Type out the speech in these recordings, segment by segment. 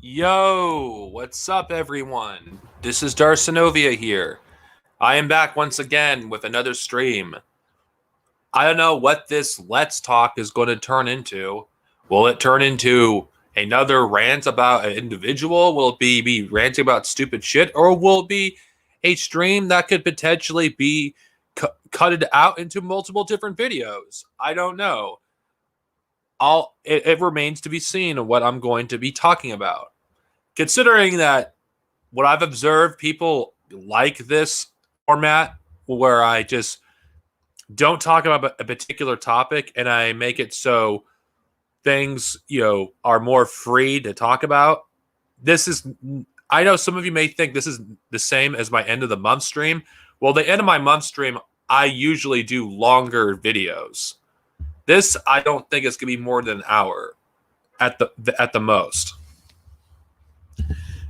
Yo, what's up, everyone? This is Darcinovia here. I am back once again with another stream. I don't know what this Let's Talk is going to turn into. Will it turn into another rant about an individual? Will it be me ranting about stupid shit? Or will it be a stream that could potentially be cutted out into multiple different videos? I don't know. It remains to be seen what I'm going to be talking about. Considering that what I've observed, people like this format where I just don't talk about a particular topic and I make it so things, are more free to talk about. This is, I know some of you may think this is the same as my end of the month stream. Well, the end of my month stream, I usually do longer videos. This, I don't think it's going to be more than an hour at the most.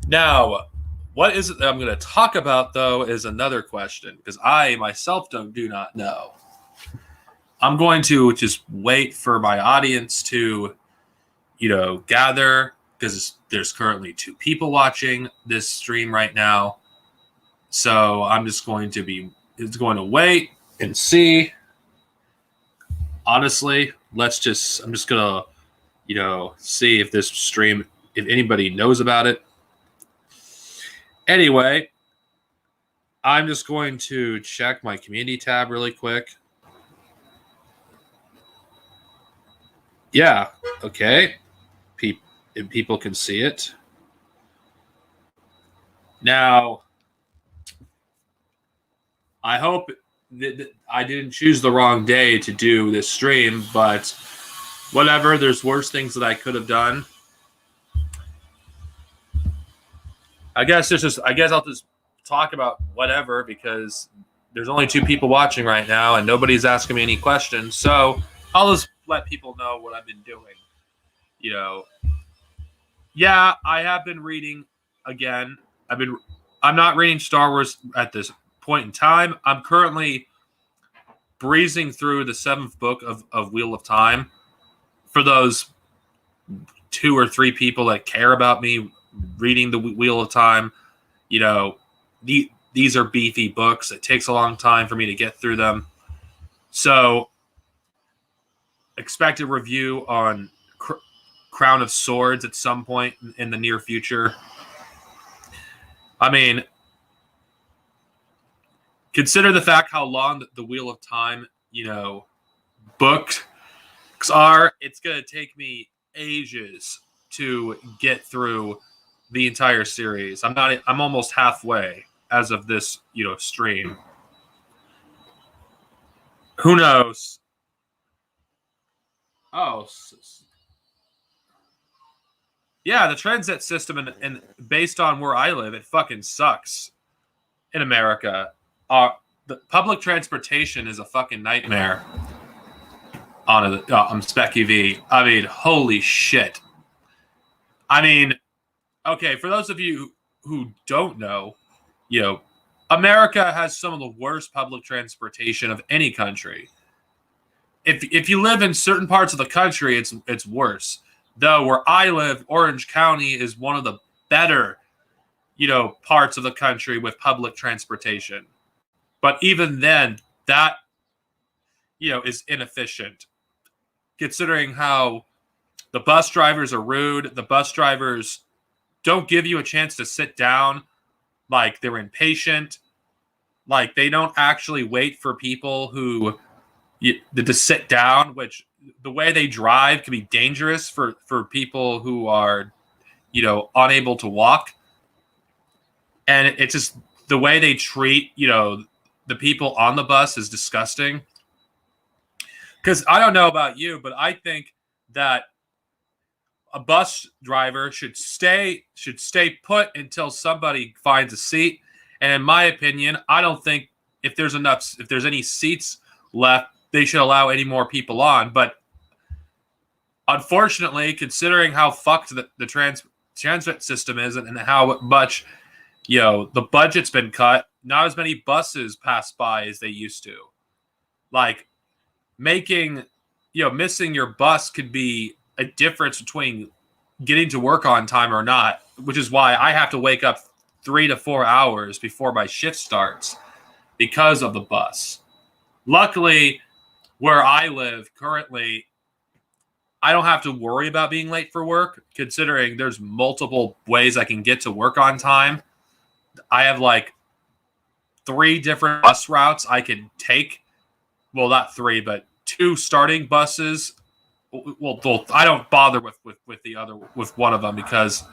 Now, what is it that I'm going to talk about, though, is another question, because I myself do not know. I'm going to just wait for my audience to, gather, because there's currently 2 people watching this stream right now. So I'm just going to wait and see. Honestly, I'm just going to, see if this stream, if anybody knows about it. Anyway, I'm just going to check my community tab really quick. Yeah, okay. People can see it. Now, I hope that I didn't choose the wrong day to do this stream, but whatever, there's worse things that I could have done. I guess I'll just talk about whatever, because there's only 2 people watching right now and nobody's asking me any questions. So I'll just let people know what I've been doing. Yeah, I have been reading again. I'm not reading Star Wars at this point in time. I'm currently breezing through the 7th book of Wheel of Time. For those 2 or 3 people that care about me reading the Wheel of Time, these are beefy books. It takes a long time for me to get through them. So expect a review on Crown of Swords at some point in the near future. I mean, consider the fact how long the Wheel of Time, books are. It's going to take me ages to get through the entire series. I'm almost halfway as of this, stream. Who knows? Oh, yeah, the transit system and based on where I live, it fucking sucks in America. The public transportation is a fucking nightmare on Spec EV. I mean, holy shit. I mean, okay, for those of you who don't know, America has some of the worst public transportation of any country. If you live in certain parts of the country, it's worse. Though where I live, Orange County is one of the better, parts of the country with public transportation. But even then, that, is inefficient. Considering how the bus drivers are rude, the bus drivers don't give you a chance to sit down. Like, they're impatient. Like, they don't actually wait for people who to sit down, which the way they drive can be dangerous for people who are, unable to walk. And it's just the way they treat, the people on the bus is disgusting. Because I don't know about you, but I think that a bus driver should stay put until somebody finds a seat. And in my opinion, I don't think if there's any seats left, they should allow any more people on. But unfortunately, considering how fucked the transit system is and how much, the budget's been cut, not as many buses pass by as they used to. Like, missing your bus could be a difference between getting to work on time or not, which is why I have to wake up 3 to 4 hours before my shift starts because of the bus. Luckily, where I live currently, I don't have to worry about being late for work, considering there's multiple ways I can get to work on time. I have like 3 different bus routes I can take. Well, not 3, but 2 starting buses. Well, I don't bother with the other with one of them because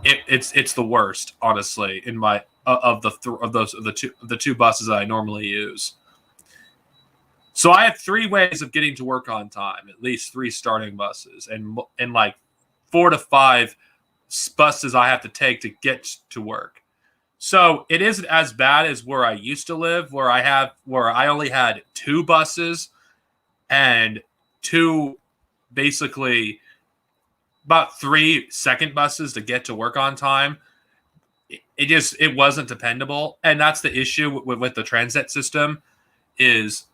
it's the worst, honestly. In my of the two buses that I normally use. So I have 3 ways of getting to work on time, at least 3 starting buses, and like 4 to 5 buses I have to take to get to work. So it isn't as bad as where I used to live, where I only had 2 buses and 2 basically about 3 second buses to get to work on time. It wasn't dependable, and that's the issue with the transit system is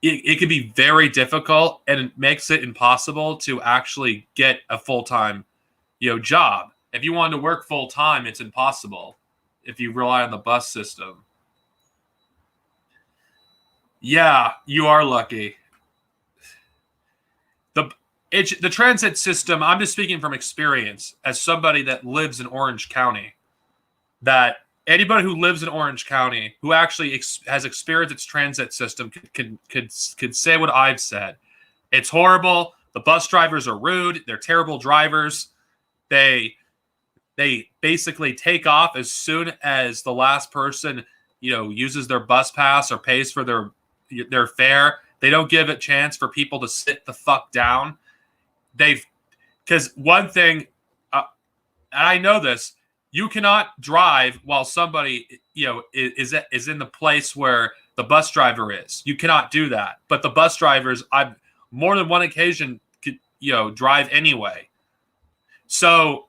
it can be very difficult, and it makes it impossible to actually get a full-time, job. If you want to work full-time, it's impossible if you rely on the bus system. Yeah, you are lucky. The transit system, I'm just speaking from experience as somebody that lives in Orange County, that anybody who lives in Orange County who actually has experienced its transit system could say what I've said. It's horrible. The bus drivers are rude. They're terrible drivers. They basically take off as soon as the last person, uses their bus pass or pays for their fare. They don't give a chance for people to sit the fuck down. Because one thing, and I know this, you cannot drive while somebody, is in the place where the bus driver is. You cannot do that. But the bus drivers, I've more than one occasion, could, drive anyway. So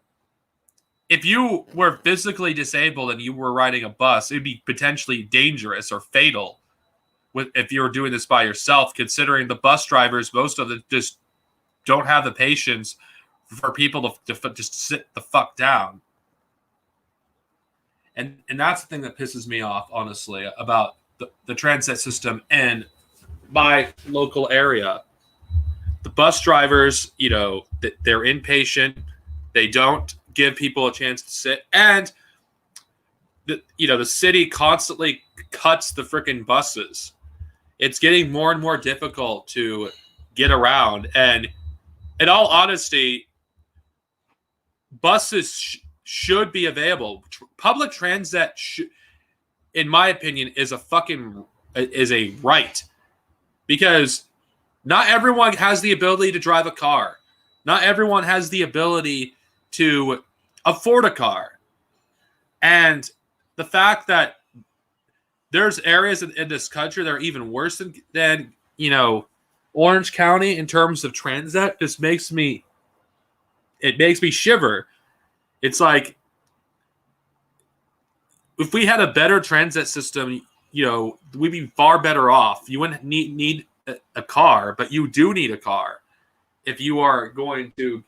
if you were physically disabled and you were riding a bus, it'd be potentially dangerous or fatal if you were doing this by yourself, considering the bus drivers, most of them just don't have the patience for people to just sit the fuck down. And that's the thing that pisses me off, honestly, about the transit system in my local area. The bus drivers, they're impatient. They don't give people a chance to sit. And, the city constantly cuts the freaking buses. It's getting more and more difficult to get around. And in all honesty, buses should be available. Public transit, in my opinion, is a right, because not everyone has the ability to drive a car. Not everyone has the ability to afford a car. And the fact that there's areas in this country that are even worse than Orange County in terms of transit just makes me shiver. It's like, if we had a better transit system, we'd be far better off. You wouldn't need a car, but you do need a car if you are going to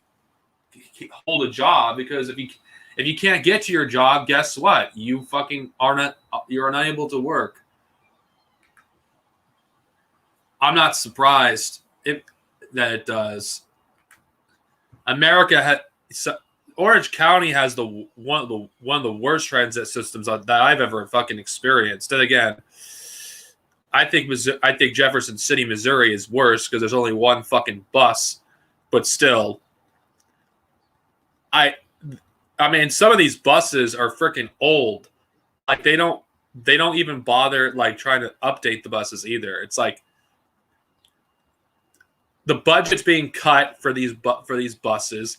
hold a job, because if you can't get to your job, guess what? You fucking you're unable to work. I'm not surprised that it does. Orange County has one of the worst transit systems that I've ever fucking experienced. And again, I think Jefferson City, Missouri is worse because there's only one fucking bus, but still, I mean, some of these buses are freaking old. Like they don't even bother like trying to update the buses either. It's like the budget's being cut for these buses,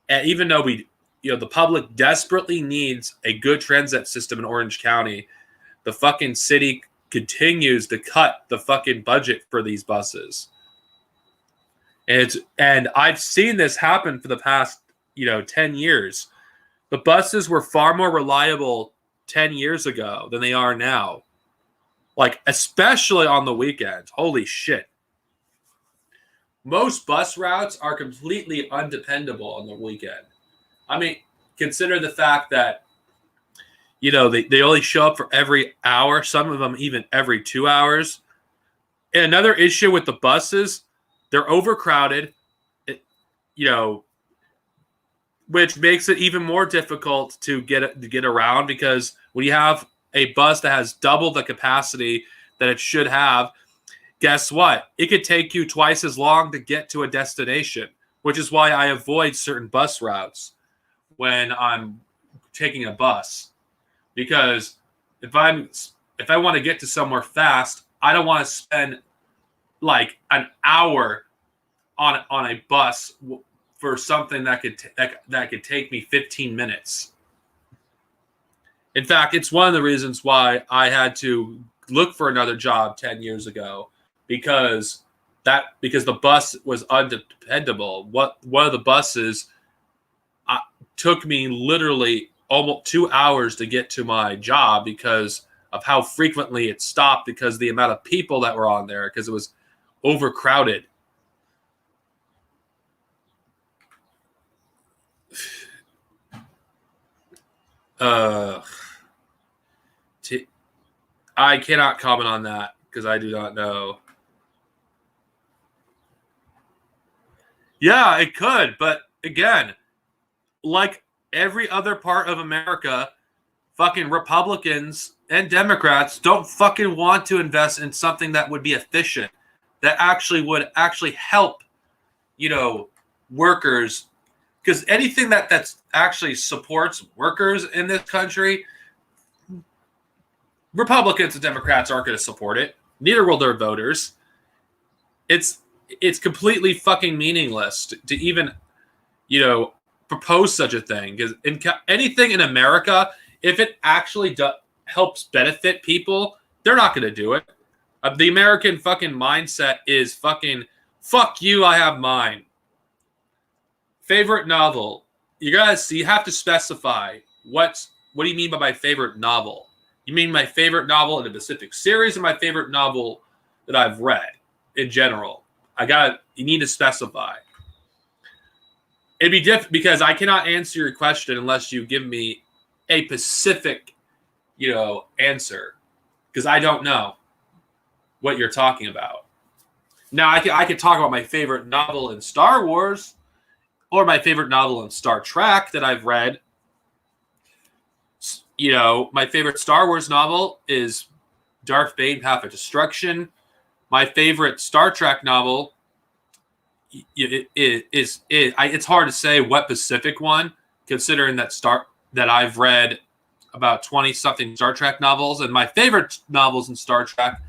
and even though the public desperately needs a good transit system in Orange County, the fucking city continues to cut the fucking budget for these buses. And I've seen this happen for the past 10 years. The buses were far more reliable 10 years ago than they are now. Like, especially on the weekends. Holy shit. most bus routes are completely undependable on the weekend. I mean, consider the fact that, they only show up for every hour, some of them even every 2 hours. And another issue with the buses, they're overcrowded, you know, which makes it even more difficult to get around, because when you have a bus that has double the capacity that it should have, guess what? It could take you twice as long to get to a destination, which is why I avoid certain bus routes when I'm taking a bus. Because if I want to get to somewhere fast, I don't want to spend like an hour on a bus for something that could take me 15 minutes. In fact, it's one of the reasons why I had to look for another job 10 years ago, because the bus was undependable. One of the buses took me literally almost 2 hours to get to my job because of how frequently it stopped, because of the amount of people that were on there, because it was overcrowded. I cannot comment on that because I do not know. Yeah, it could, but again, like every other part of America, fucking Republicans and Democrats don't fucking want to invest in something that would be efficient, that would help, workers. Because anything that's actually supports workers in this country, Republicans and Democrats aren't going to support it. Neither will their voters. It's completely fucking meaningless to even, propose such a thing. Because anything in America, if it actually helps benefit people, they're not going to do it. The American fucking mindset is fucking, fuck you, I have mine. Favorite novel. You have to specify what do you mean by my favorite novel? You mean my favorite novel in a specific series, or my favorite novel that I've read in general? You need to specify. It'd be different because I cannot answer your question unless you give me a specific, answer, because I don't know what you're talking about. Now, I could talk about my favorite novel in Star Wars, or my favorite novel in Star Trek that I've read. My favorite Star Wars novel is Darth Bane: Path of Destruction. My favorite Star Trek novel it's hard to say what specific one, considering that I've read about 20 something Star Trek novels, and my favorite novels in Star Trek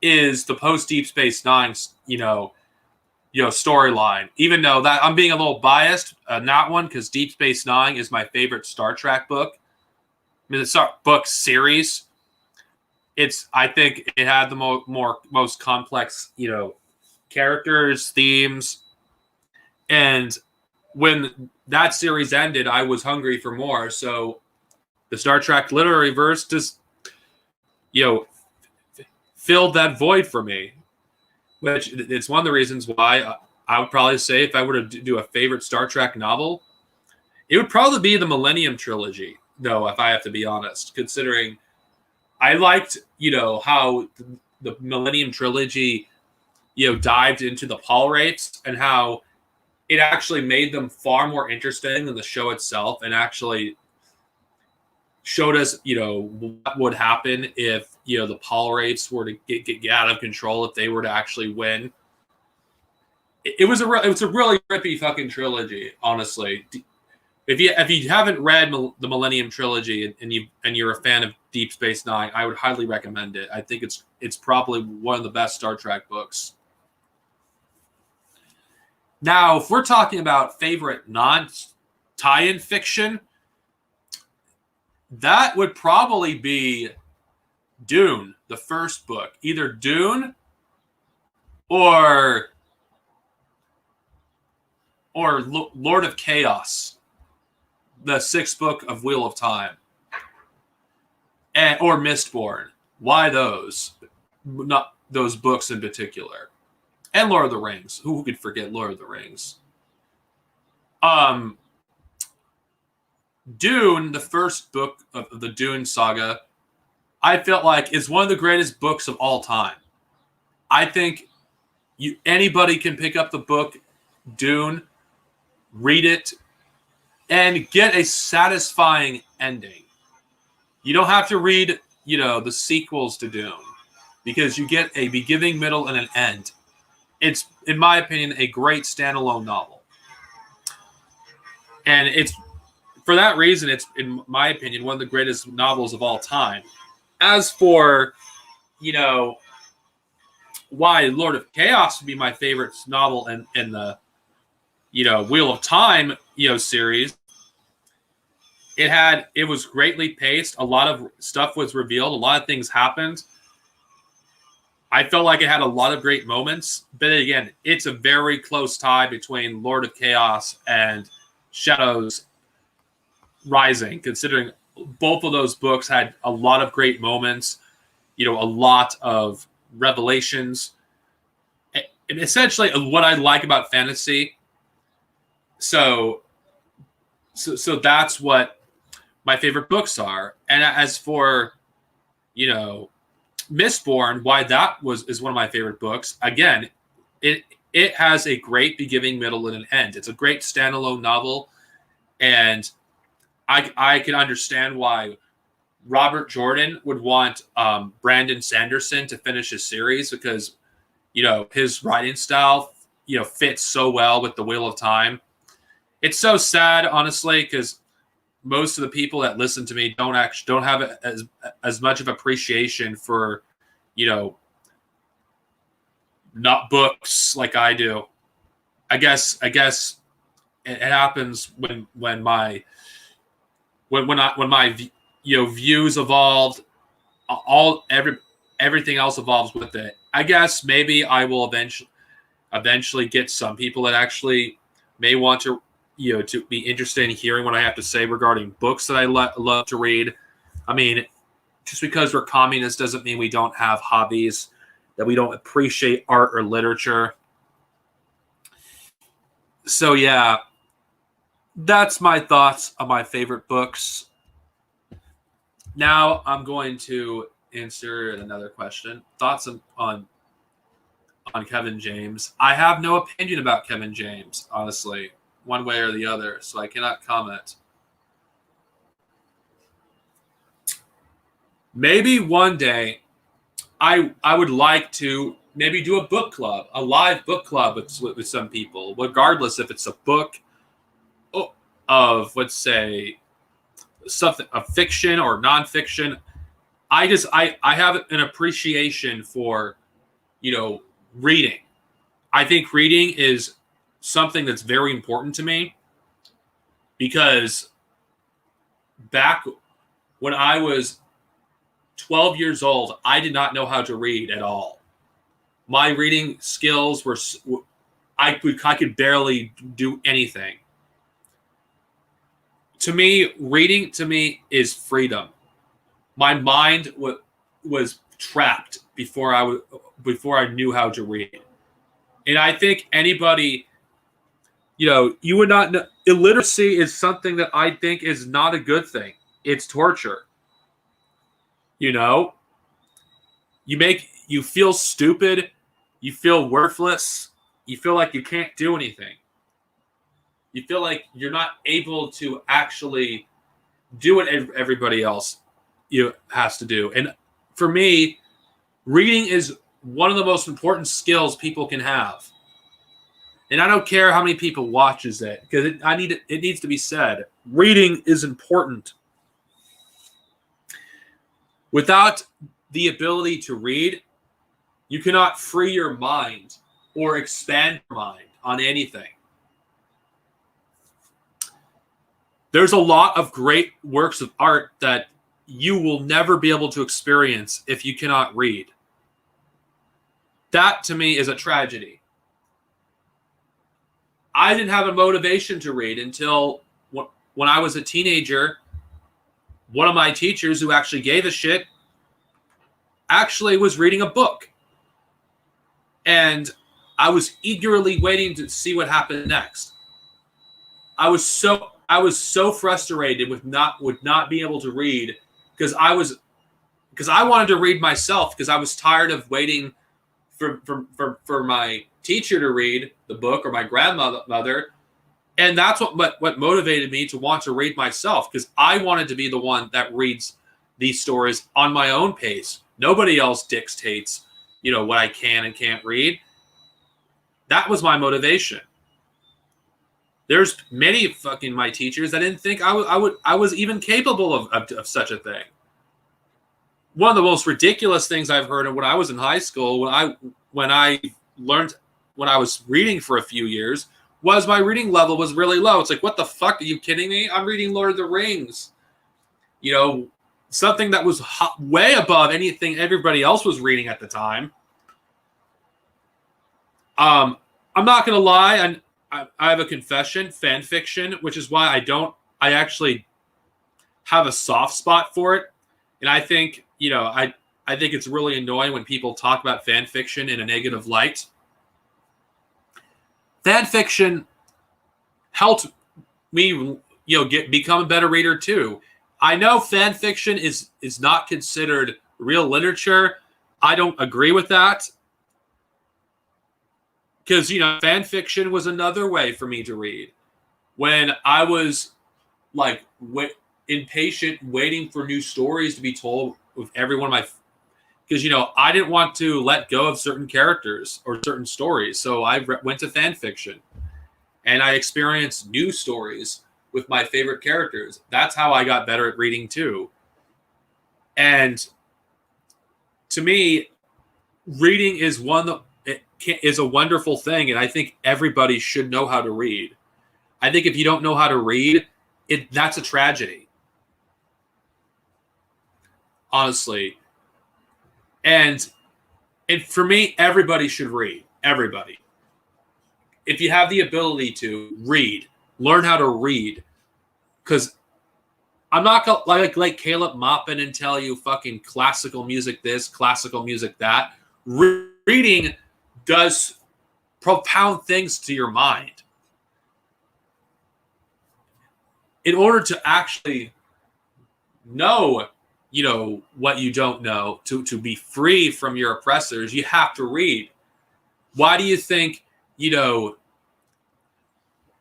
is the post Deep Space Nine, storyline. Even though that I'm being a little biased on that one, because Deep Space Nine is my favorite Star Trek book. I mean, the book series. I think it had the most complex, characters, themes, and when that series ended, I was hungry for more. So the Star Trek literary verse just, filled that void for me, which it's one of the reasons why I would probably say, if I were to do a favorite Star Trek novel, it would probably be the Millennium Trilogy, though, if I have to be honest, considering I liked, how the Millennium Trilogy, dived into the Paul Wraiths, and how it actually made them far more interesting than the show itself, and actually showed us, what would happen if, the Paul Wraiths were to get out of control, if they were to actually win. It was a really rippy fucking trilogy, honestly. If you haven't read the Millennium Trilogy and you're a fan of Deep Space Nine, I would highly recommend it. I think it's probably one of the best Star Trek books. Now, if we're talking about favorite non-tie-in fiction, that would probably be Dune, the first book. Either Dune or Lord of Chaos, the sixth book of Wheel of Time, or Mistborn. Why those? Not those books in particular. And Lord of the Rings. Who could forget Lord of the Rings? Dune, the first book of the Dune saga, I felt like is one of the greatest books of all time. I think anybody can pick up the book Dune, read it, and get a satisfying ending. You don't have to read, the sequels to Dune, because you get a beginning, middle, and an end. It's, in my opinion, a great standalone novel. And it's, for that reason, it's, in my opinion, one of the greatest novels of all time. As for, why Lord of Chaos would be my favorite novel in the, Wheel of Time, series, it was greatly paced. A lot of stuff was revealed. A lot of things happened. I felt like it had a lot of great moments. But again, it's a very close tie between Lord of Chaos and Shadows Rising, considering both of those books had a lot of great moments, a lot of revelations. And essentially what I like about fantasy. So that's what my favorite books are. And as for, Mistborn, why that is one of my favorite books. Again, it has a great beginning, middle, and an end. It's a great standalone novel, and I can understand why Robert Jordan would want Brandon Sanderson to finish his series, because his writing style fits so well with the Wheel of Time. It's so sad, honestly, because most of the people that listen to me don't have as much of appreciation for, not books like I do. I guess it happens when my views evolved, everything else evolves with it. I guess maybe I will eventually get some people that actually may want to to be interested in hearing what I have to say regarding books that I love to read. I mean, just because we're communists doesn't mean we don't have hobbies, that we don't appreciate art or literature. So yeah, that's my thoughts on my favorite books. Now I'm going to answer another question. Thoughts on Kevin James. I have no opinion about Kevin James, honestly, one way or the other, so I cannot comment. Maybe one day I would like to maybe do a book club, a live book club with some people, regardless if it's a book of, let's say, something of fiction or nonfiction. I have an appreciation for, reading. I think reading is something that's very important to me, because back when I was 12 years old, I did not know how to read at all. My reading skills were, I could barely do anything. To me, reading is freedom. My mind was trapped before I knew how to read. And I think anybody, you would not know. Illiteracy is something that I think is not a good thing. It's torture. You feel stupid. You feel worthless. You feel like you can't do anything. You feel like you're not able to actually do what everybody else has to do. And for me, reading is one of the most important skills people can have. And I don't care how many people watches it, because it needs to be said. Reading is important. Without the ability to read, you cannot free your mind or expand your mind on anything. There's a lot of great works of art that you will never be able to experience if you cannot read. That, to me, is a tragedy. I didn't have a motivation to read until when I was a teenager. One of my teachers, who actually gave a shit, actually was reading a book. And I was eagerly waiting to see what happened next. I was so frustrated with not being able to read because I wanted to read myself because I was tired of waiting for my teacher to read the book or my grandmother. And that's what motivated me to want to read myself, because I wanted to be the one that reads these stories on my own pace. Nobody else dictates, what I can and can't read. That was my motivation. There's many fucking my teachers that didn't think I was even capable of such a thing. One of the most ridiculous things I've heard when I was in high school, when I was reading for a few years, was my reading level was really low. It's like, what the fuck? Are you kidding me? I'm reading Lord of the Rings. Something that was way above anything everybody else was reading at the time. I'm not going to lie. I have a confession, fan fiction, which is why I actually have a soft spot for it. And I think, I think it's really annoying when people talk about fan fiction in a negative light. Fan fiction helped me, become a better reader too. I know fan fiction is not considered real literature. I don't agree with that. Because, fan fiction was another way for me to read. When I was, impatient, waiting for new stories to be told with every one of my... Because, I didn't want to let go of certain characters or certain stories. So I went to fan fiction. And I experienced new stories with my favorite characters. That's how I got better at reading, too. And to me, reading is is a wonderful thing, and I think everybody should know how to read. I think if you don't know how to read, that's a tragedy. Honestly. And for me, everybody should read. Everybody. If you have the ability to read, learn how to read. Because I'm not going to like Caleb Maupin and tell you fucking classical music this, classical music that. Reading does profound things to your mind. In order to actually know, what you don't know, to be free from your oppressors, you have to read. Why do you think,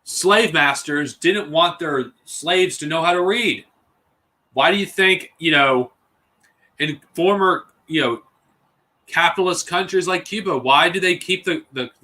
slave masters didn't want their slaves to know how to read? Why do you think, in former, capitalist countries like Cuba, why do they keep the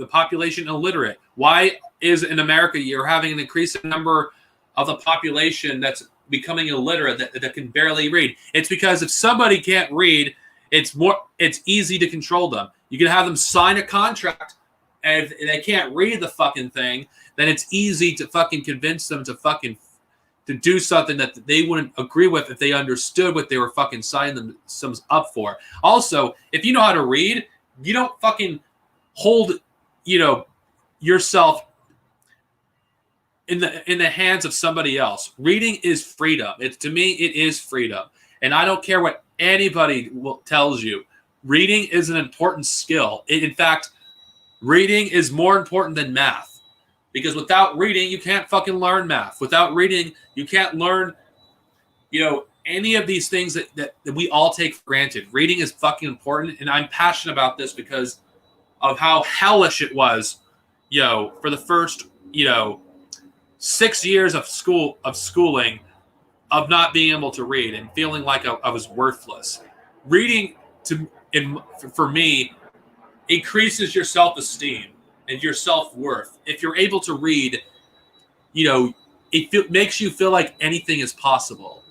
population illiterate? Why is in America you're having an increasing number of the population that's becoming illiterate that can barely read? It's because if somebody can't read, it's easy to control them. You can have them sign a contract, and if they can't read the fucking thing, then it's easy to fucking convince them to do something that they wouldn't agree with if they understood what they were fucking signing themselves up for. Also, if you know how to read, you don't fucking hold, yourself in the hands of somebody else. Reading is freedom. To me, it is freedom. And I don't care what anybody tells you. Reading is an important skill. In fact, reading is more important than math. Because without reading, you can't fucking learn math. Without reading, you can't learn, any of these things that we all take for granted. Reading is fucking important, and I'm passionate about this because of how hellish it was, for the first, 6 years of schooling, of not being able to read and feeling like I was worthless. Reading, for me, increases your self-esteem and your self-worth. If you're able to read, it makes you feel like anything is possible.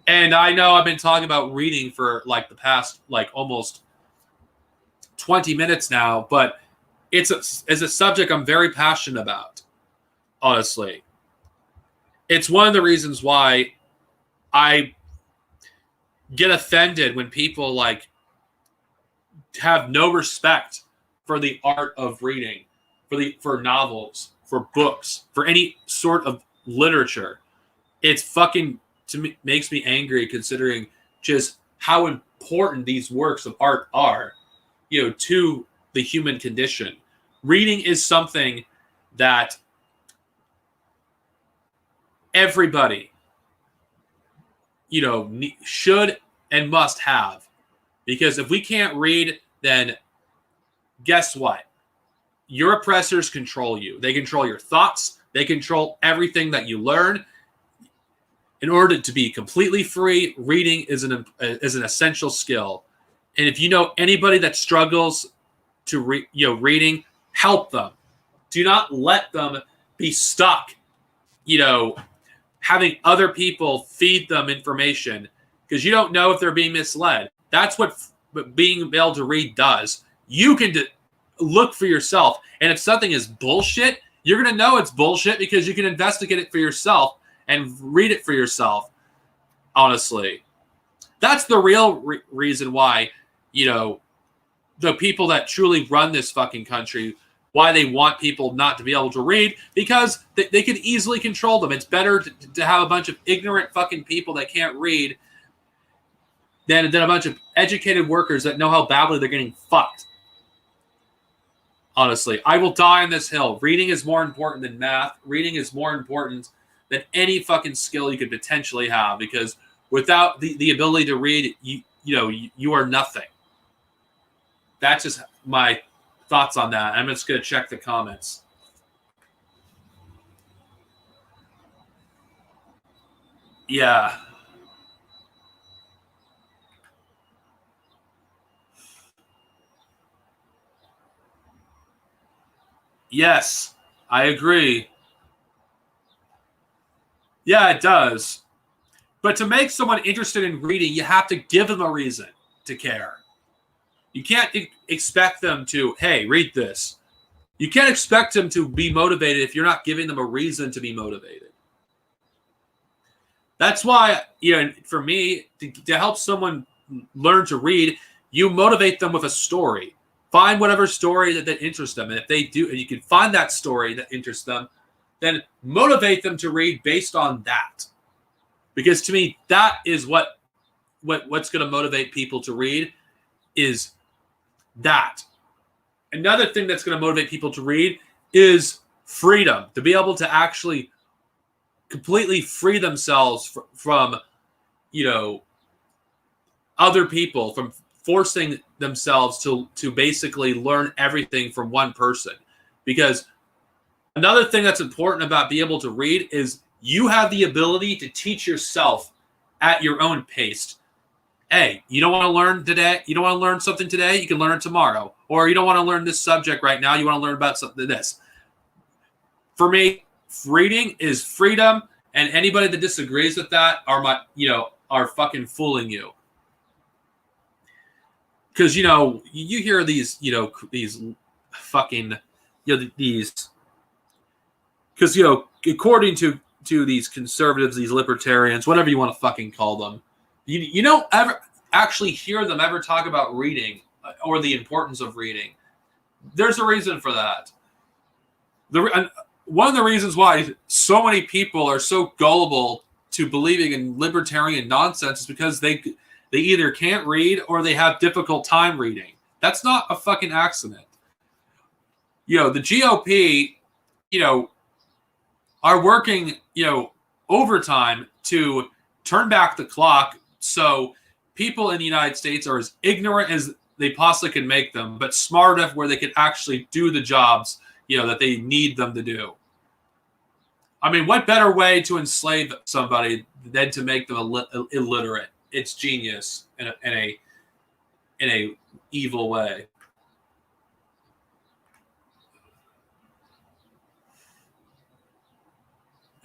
And I know I've been talking about reading for the past almost 20 minutes now, but it's a subject I'm very passionate about, honestly. It's one of the reasons why I get offended when people have no respect for the art of reading, for novels, for books, for any sort of literature. It's fucking, to me, makes me angry considering just how important these works of art are, to the human condition. Reading is something that everybody, should and must have. Because if we can't read, then guess what? Your oppressors control you. They control your thoughts. They control everything that you learn. In order to be completely free, reading is an essential skill. And if you know anybody that struggles to reading, help them. Do not let them be stuck, having other people feed them information, because you don't know if they're being misled. That's what being able to read does. You can look for yourself. And if something is bullshit, you're going to know it's bullshit because you can investigate it for yourself and read it for yourself. Honestly, that's the real reason why, the people that truly run this fucking country, why they want people not to be able to read, because they can easily control them. It's better to have a bunch of ignorant fucking people that can't read than a bunch of educated workers that know how badly they're getting fucked. Honestly, I will die on this hill. Reading is more important than math. Reading is more important than any fucking skill you could potentially have, because without the ability to read, you are nothing. That's just my thoughts on that. I'm just going to check the comments. Yeah. Yes, I agree. Yeah, it does. But to make someone interested in reading, you have to give them a reason to care. You can't expect them to, hey, read this. You can't expect them to be motivated if you're not giving them a reason to be motivated. That's why, for me, to help someone learn to read, you motivate them with a story. Find whatever story that interests them. And if they do, and you can find that story that interests them, then motivate them to read based on that. Because to me, that is what's going to motivate people to read, is that. Another thing that's going to motivate people to read is freedom. To be able to actually completely free themselves from other people, from forcing themselves to basically learn everything from one person. Because another thing that's important about being able to read is you have the ability to teach yourself at your own pace. Hey, you don't want to learn today? You don't want to learn something today? You can learn it tomorrow. Or you don't want to learn this subject right now? You want to learn about something this. For me, reading is freedom, and anybody that disagrees with that are fucking fooling you. Because you hear these these fucking these, because according to these conservatives, these libertarians, whatever you want to fucking call them, you don't ever actually hear them ever talk about reading or the importance of reading. There's a reason for that. One of the reasons why so many people are so gullible to believing in libertarian nonsense is because they either can't read or they have difficult time reading. That's not a fucking accident. The GOP, are working, overtime to turn back the clock so people in the United States are as ignorant as they possibly can make them, but smart enough where they can actually do the jobs, that they need them to do. I mean, what better way to enslave somebody than to make them illiterate? It's genius in a evil way.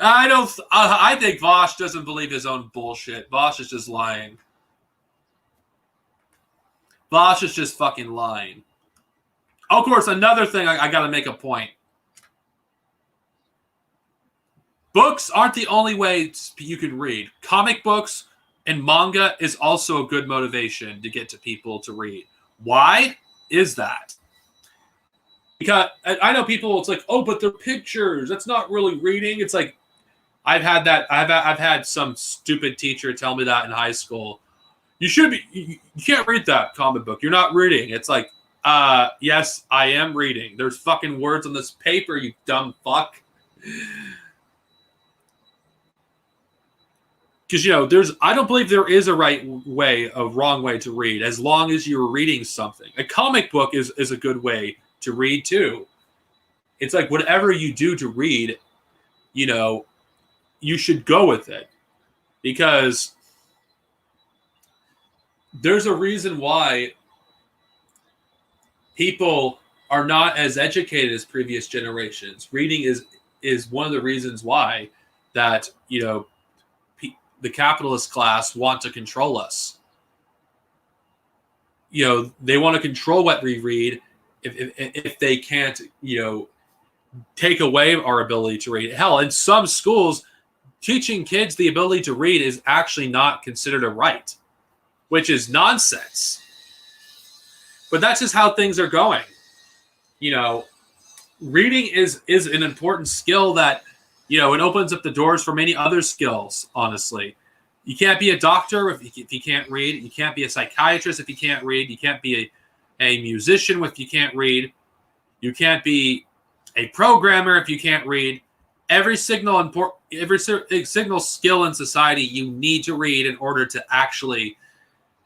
I think Vosh doesn't believe his own bullshit. Vosh is just lying. Vosh is just fucking lying. Of course, another thing I got to make a point. Books aren't the only way you can read. Comic books and manga is also a good motivation to get to people to read. Why is that? Because I know people, it's like, oh, but they're pictures. That's not really reading. It's like, I've had that. I've had some stupid teacher tell me that in high school. You can't read that comic book. You're not reading. It's like, Yes, I am reading. There's fucking words on this paper, you dumb fuck. Because, I don't believe there is a right way, a wrong way to read, as long as you're reading something. A comic book is a good way to read, too. It's like whatever you do to read, you should go with it. Because there's a reason why people are not as educated as previous generations. Reading is one of the reasons why that, the capitalist class want to control us. They want to control what we read if they can't, take away our ability to read. Hell, in some schools, teaching kids the ability to read is actually not considered a right, which is nonsense. But that's just how things are going. Reading is an important skill that, it opens up the doors for many other skills, honestly. You can't be a doctor if you can't read. You can't be a psychiatrist if you can't read. You can't be a musician if you can't read. You can't be a programmer if you can't read. Every signal skill in society, you need to read in order to actually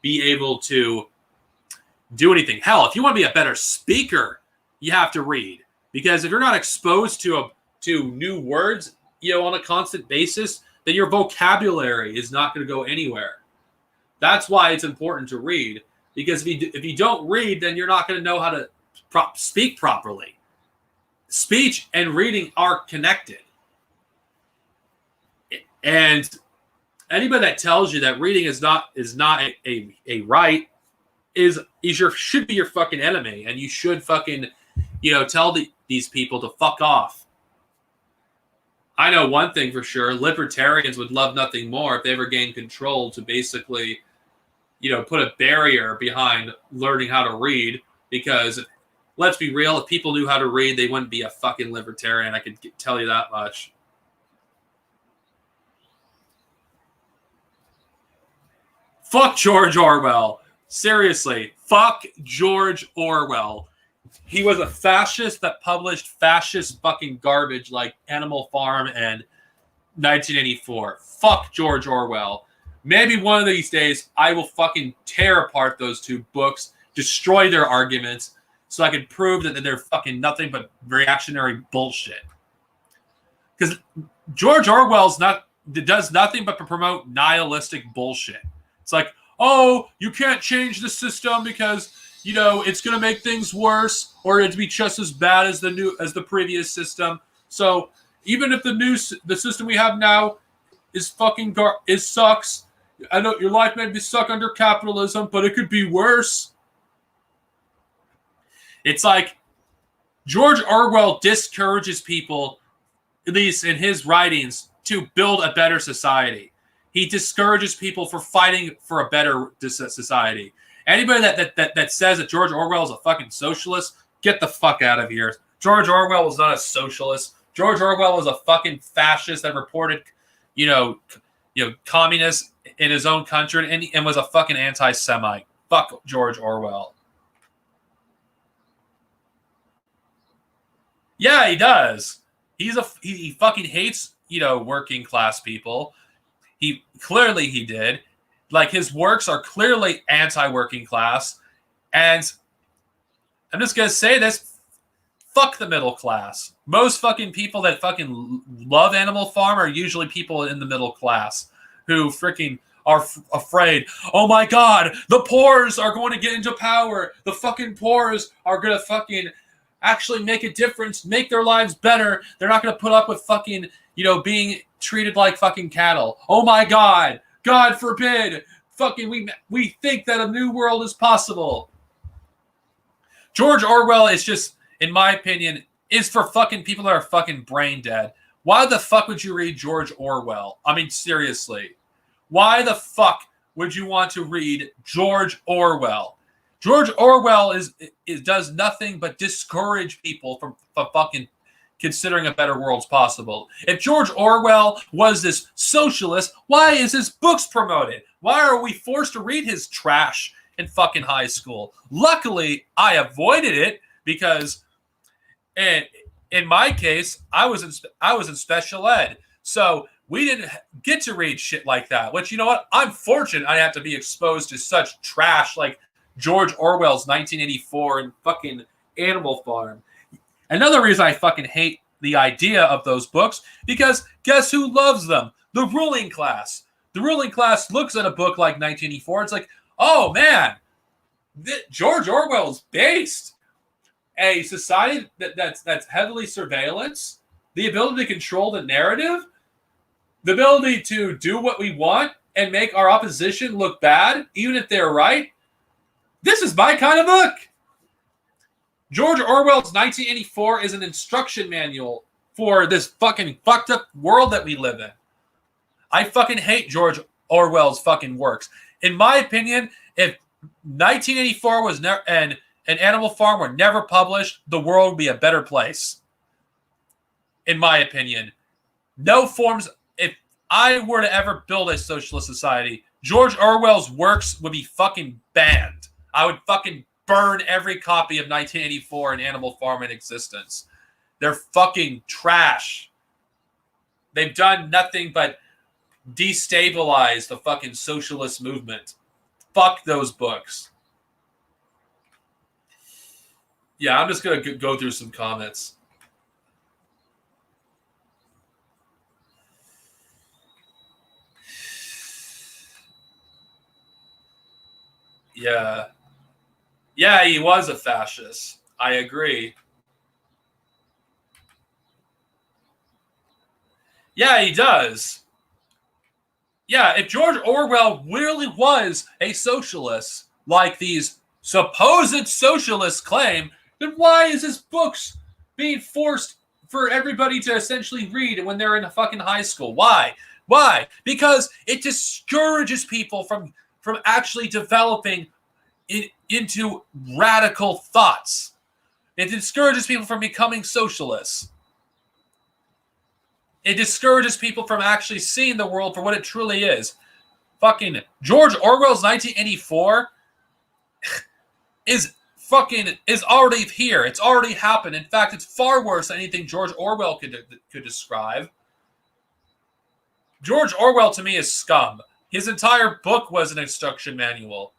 be able to do anything. Hell, if you want to be a better speaker, you have to read. Because if you're not exposed to new words, on a constant basis, then your vocabulary is not going to go anywhere. That's why it's important to read. Because if you don't read, then you're not going to know how to speak properly. Speech and reading are connected. And anybody that tells you that reading is not a right should be your fucking enemy, and you should fucking tell these people to fuck off. I know one thing for sure: libertarians would love nothing more if they ever gained control to basically, put a barrier behind learning how to read. Because let's be real, if people knew how to read, they wouldn't be a fucking libertarian. I could tell you that much. Fuck George Orwell. Seriously, fuck George Orwell. He was a fascist that published fascist fucking garbage like Animal Farm and 1984. Fuck George Orwell. Maybe one of these days I will fucking tear apart those two books, destroy their arguments, so I can prove that they're fucking nothing but reactionary bullshit. Because George Orwell's does nothing but promote nihilistic bullshit. It's like, oh, you can't change the system because, it's going to make things worse, or it'd be just as bad as the previous system. So even if the system we have now is fucking sucks, I know your life may be suck under capitalism, but it could be worse. It's like George Orwell discourages people, at least in his writings, to build a better society. He discourages people for fighting for a better society. Anybody that says that George Orwell is a fucking socialist, get the fuck out of here. George Orwell was not a socialist. George Orwell was a fucking fascist that reported, communists in his own country and was a fucking anti-Semite. Fuck George Orwell. Yeah, he does. He fucking hates, working class people. He did. Like, his works are clearly anti-working class. And I'm just going to say this. Fuck the middle class. Most fucking people that fucking love Animal Farm are usually people in the middle class who freaking are afraid. Oh my God, the poors are going to get into power. The fucking poors are going to fucking actually make a difference, make their lives better. They're not going to put up with fucking, being treated like fucking cattle. Oh my God. God forbid, fucking we think that a new world is possible. George Orwell is just, in my opinion, is for fucking people that are fucking brain dead. Why the fuck would you read George Orwell? I mean, seriously. Why the fuck would you want to read George Orwell? George Orwell does nothing but discourage people from fucking considering a better world's possible. If George Orwell was this socialist, why is his books promoted? Why are we forced to read his trash, in fucking high school. Luckily, I avoided it because, and in my case, I was in special ed, so we didn't get to read shit like that. Which, you know what? I'm fortunate I have to be exposed to such trash like George Orwell's 1984 and fucking Animal Farm. Another reason I fucking hate the idea of those books, because guess who loves them? The ruling class. The ruling class looks at a book like 1984. It's like, oh man, George Orwell's based a society that's heavily surveillance, the ability to control the narrative, the ability to do what we want and make our opposition look bad, even if they're right. This is my kind of book. George Orwell's 1984 is an instruction manual for this fucking fucked up world that we live in. I fucking hate George Orwell's fucking works. In my opinion, if 1984 was never and Animal Farm were never published, the world would be a better place. In my opinion, no forms. If I were to ever build a socialist society, George Orwell's works would be fucking banned. I would fucking burn every copy of 1984 and Animal Farm in existence. They're fucking trash. They've done nothing but destabilize the fucking socialist movement. Fuck those books. Yeah, I'm just going to go through some comments. Yeah. Yeah, he was a fascist. I agree. Yeah, he does. Yeah, if George Orwell really was a socialist, like these supposed socialists claim, then why is his books being forced for everybody to essentially read when they're in a fucking high school? Why? Why? Because it discourages people from actually developing into radical thoughts. It discourages people from becoming socialists. It discourages people from actually seeing the world for what it truly is. Fucking George Orwell's 1984 is already here. It's already happened. In fact, it's far worse than anything George Orwell could describe. George Orwell, to me, is scum. His entire book was an instruction manual.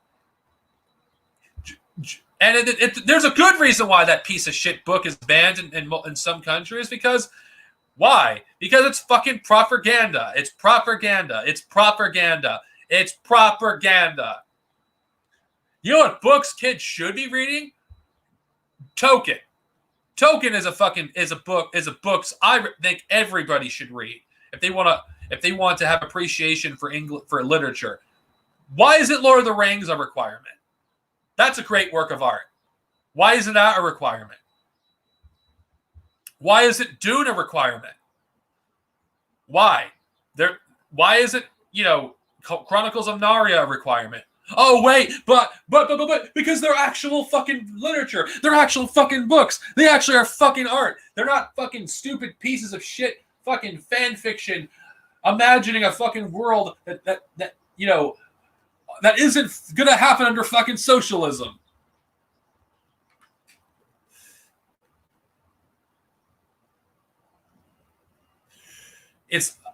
And there's a good reason why that piece of shit book is banned in some countries, because why? Because it's fucking propaganda. It's propaganda. It's propaganda. It's propaganda. You know what books kids should be reading? Token. Token is a books I think everybody should read if they want to have appreciation for literature. Why isn't Lord of the Rings a requirement? That's a great work of art. Why isn't that a requirement? Why isn't Dune a requirement? Why? Why isn't, Chronicles of Narnia a requirement? Oh, wait, but, because they're actual fucking literature. They're actual fucking books. They actually are fucking art. They're not fucking stupid pieces of shit, fucking fan fiction, imagining a fucking world that isn't gonna happen under fucking socialism.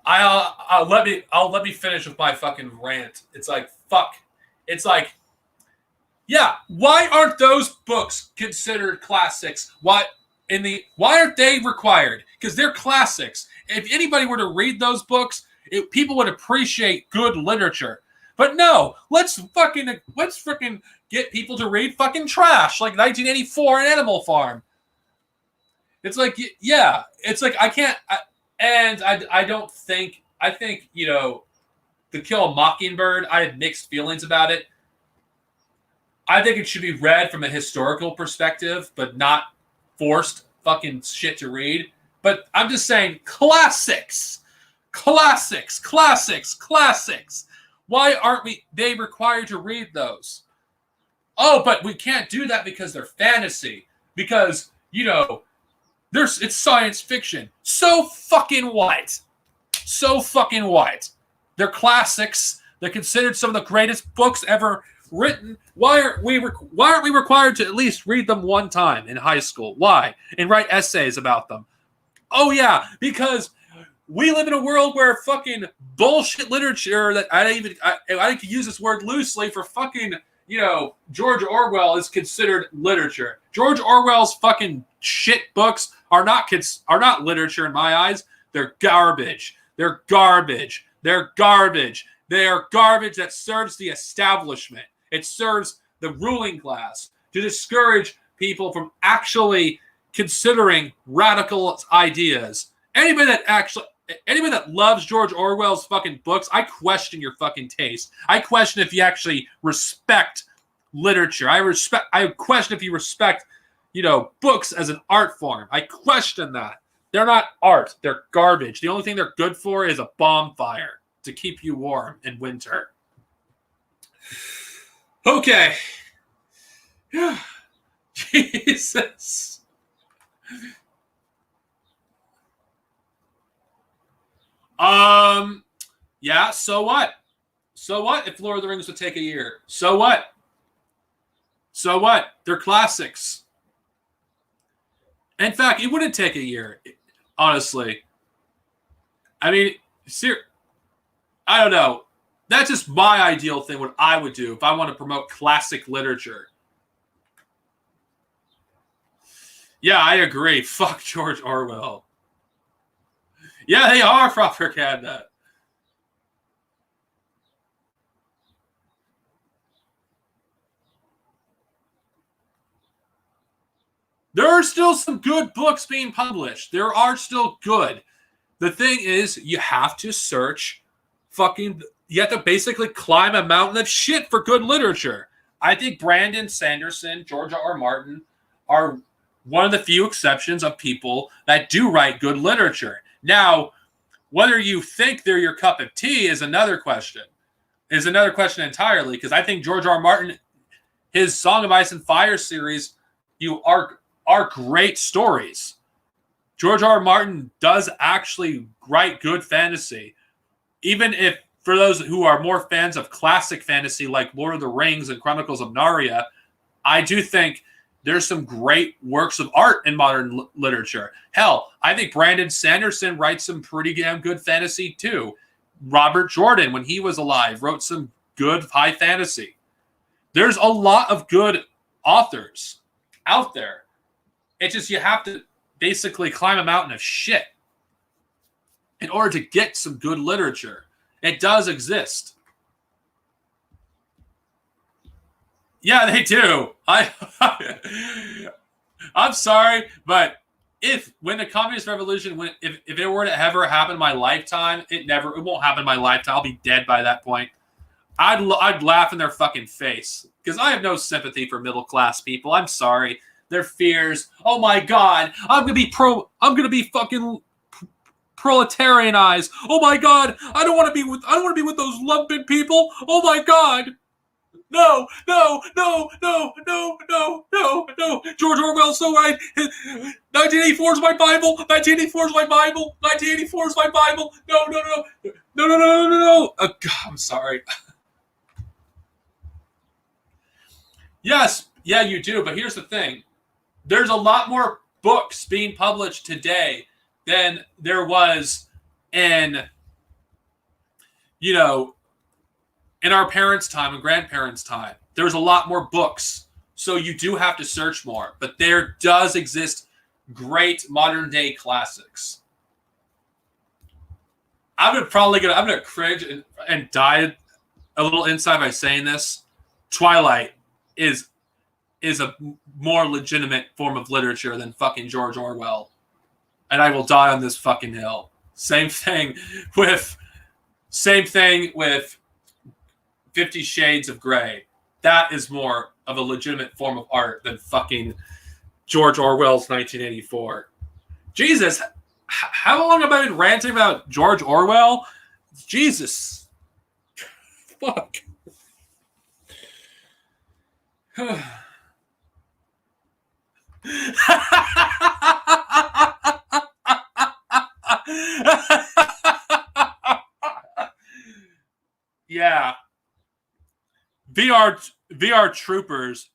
I'll let me finish with my fucking rant. It's like, fuck. It's like, yeah, why aren't those books considered classics? Why aren't they required? Because they're classics. If anybody were to read those books, people would appreciate good literature. But no, let's freaking get people to read fucking trash like 1984 and Animal Farm. It's like, yeah, it's like I think, To Kill a Mockingbird, I had mixed feelings about it. I think it should be read from a historical perspective, but not forced fucking shit to read. But I'm just saying, classics. Why aren't they required to read those? Oh, but we can't do that because they're fantasy. Because, it's science fiction. So fucking what? They're classics. They're considered some of the greatest books ever written. Why aren't we required to at least read them one time in high school? Why? And write essays about them? Oh yeah, because we live in a world where fucking bullshit literature that I could use this word loosely for fucking, George Orwell is considered literature. George Orwell's fucking shit books are not literature in my eyes. They're garbage. They're garbage. They're garbage. They are garbage that serves the establishment. It serves the ruling class to discourage people from actually considering radical ideas. Anybody that loves George Orwell's fucking books, I question your fucking taste. I question if you actually respect literature. I question if you respect, books as an art form. I question that. They're not art. They're garbage. The only thing they're good for is a bonfire to keep you warm in winter. Okay. Jesus. Yeah, so what? So what if Lord of the Rings would take a year? So what? So what? They're classics. In fact, it wouldn't take a year, honestly. I mean, I don't know. That's just my ideal thing, what I would do if I want to promote classic literature. Yeah, I agree. Fuck George Orwell. Yeah, they are propaganda. There are still some good books being published. There are still good. The thing is, you have to search you have to basically climb a mountain of shit for good literature. I think Brandon Sanderson, George R. Martin are one of the few exceptions of people that do write good literature. Now, whether you think they're your cup of tea is another question. Entirely, because I think George R. Martin, his Song of Ice and Fire series, are great stories. George R. Martin does actually write good fantasy. Even if, for those who are more fans of classic fantasy like Lord of the Rings and Chronicles of Narnia, I do think there's some great works of art in modern literature. Hell, I think Brandon Sanderson writes some pretty damn good fantasy too. Robert Jordan, when he was alive, wrote some good high fantasy. There's a lot of good authors out there. It's just you have to basically climb a mountain of shit in order to get some good literature. It does exist. Yeah, they do. I'm sorry, but when the communist revolution, if it were to ever happen in my lifetime, it won't happen in my lifetime. I'll be dead by that point. I'd laugh in their fucking face because I have no sympathy for middle class people. I'm sorry. Their fears. Oh my God, I'm gonna be fucking proletarianized. Oh my God, I don't want to be with those lumpen people. Oh my God. No. George Orwell's so right. 1984 is my Bible. 1984 is my Bible. 1984 is my Bible. No. Oh, God, I'm sorry. Yes, yeah, you do. But here's the thing. There's a lot more books being published today than there was in our parents' time and grandparents' time. There's a lot more books. So you do have to search more. But there does exist great modern day classics. I'm gonna cringe and die a little inside by saying this. Twilight is a more legitimate form of literature than fucking George Orwell. And I will die on this fucking hill. Same thing with 50 Shades of Grey. That is more of a legitimate form of art than fucking George Orwell's 1984. Jesus, how long have I been ranting about George Orwell? Jesus. Fuck. Yeah. VR Troopers,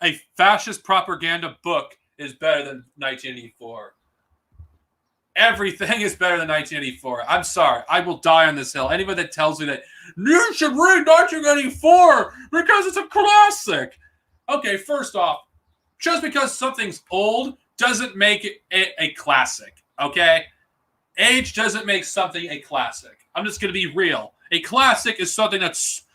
a fascist propaganda book, is better than 1984. Everything is better than 1984. I'm sorry. I will die on this hill. Anybody that tells me that you should read 1984 because it's a classic. Okay, first off, just because something's old doesn't make it a classic, okay? Age doesn't make something a classic. I'm just going to be real. A classic is something that's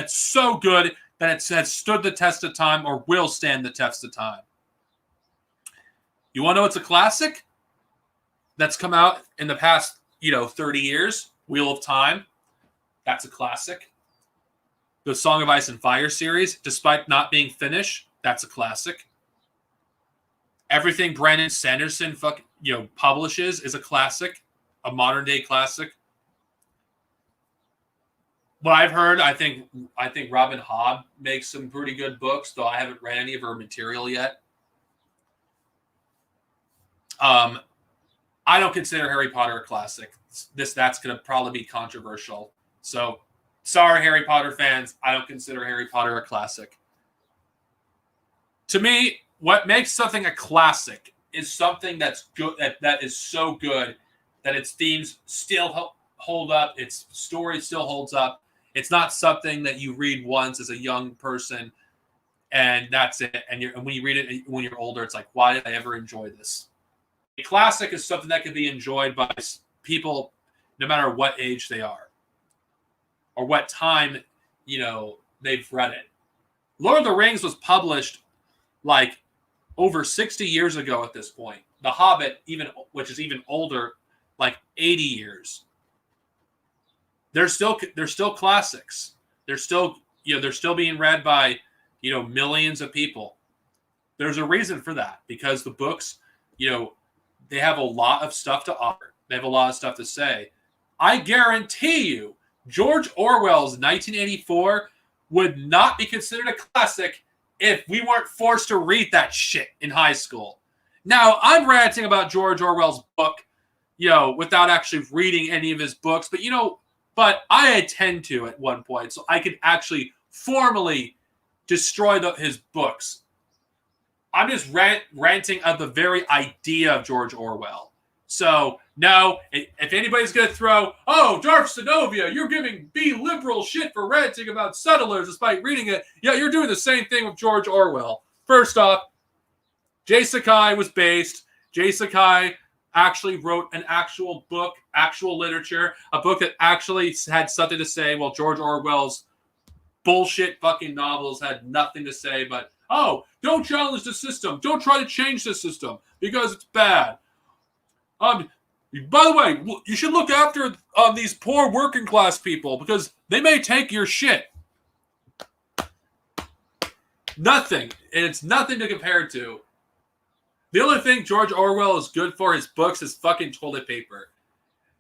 so good that it has stood the test of time or will stand the test of time. You want to know what's a classic? That's come out in the past, 30 years. Wheel of Time. That's a classic. The Song of Ice and Fire series, despite not being finished, that's a classic. Everything Brandon Sanderson publishes is a classic, a modern day classic. What I've heard, I think Robin Hobb makes some pretty good books, though I haven't read any of her material yet. I don't consider Harry Potter a classic. That's going to probably be controversial. So, sorry, Harry Potter fans. I don't consider Harry Potter a classic. To me, what makes something a classic is something that's good, that is so good that its themes still hold up, its story still holds up. It's not something that you read once as a young person and that's it. And when you read it when you're older, it's like, why did I ever enjoy this? A classic is something that can be enjoyed by people no matter what age they are or what time, they've read it. Lord of the Rings was published like over 60 years ago at this point. The Hobbit, which is even older, like 80 years. They're still classics. They're still being read by, millions of people. There's a reason for that because the books, they have a lot of stuff to offer. They have a lot of stuff to say. I guarantee you, George Orwell's 1984 would not be considered a classic if we weren't forced to read that shit in high school. Now, I'm ranting about George Orwell's book, without actually reading any of his books, but I intend to at one point, so I could actually formally destroy his books. I'm just ranting at the very idea of George Orwell. So, no, if anybody's going to throw, Darth Sinovia, you're giving B liberal shit for ranting about settlers despite reading it. Yeah, you're doing the same thing with George Orwell. First off, Jay Sakai was based. Jay Sakai actually wrote an actual book, actual literature, a book that actually had something to say, while George Orwell's bullshit fucking novels had nothing to say but, don't challenge the system. Don't try to change the system because it's bad. By the way, you should look after these poor working class people because they may take your shit. Nothing. And it's nothing to compare to. The only thing George Orwell is good for his books is fucking toilet paper.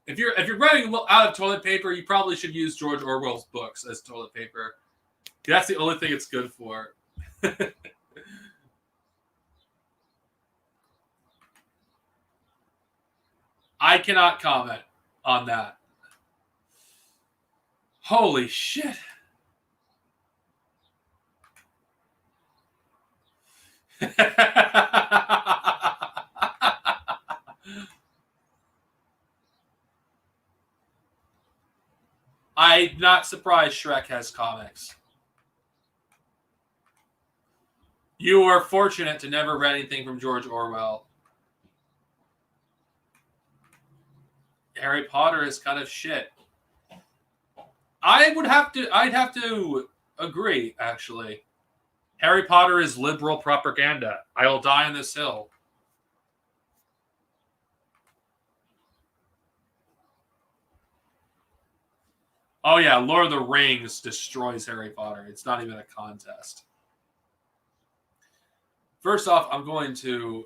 If you're running out of toilet paper, you probably should use George Orwell's books as toilet paper. That's the only thing it's good for. I cannot comment on that. Holy shit. I'm not surprised Shrek has comics. You are fortunate to never read anything from George Orwell. Harry Potter is kind of shit. I'd have to agree, actually. Harry Potter is liberal propaganda. I will die on this hill. Oh yeah, Lord of the Rings destroys Harry Potter. It's not even a contest. First off, I'm going to...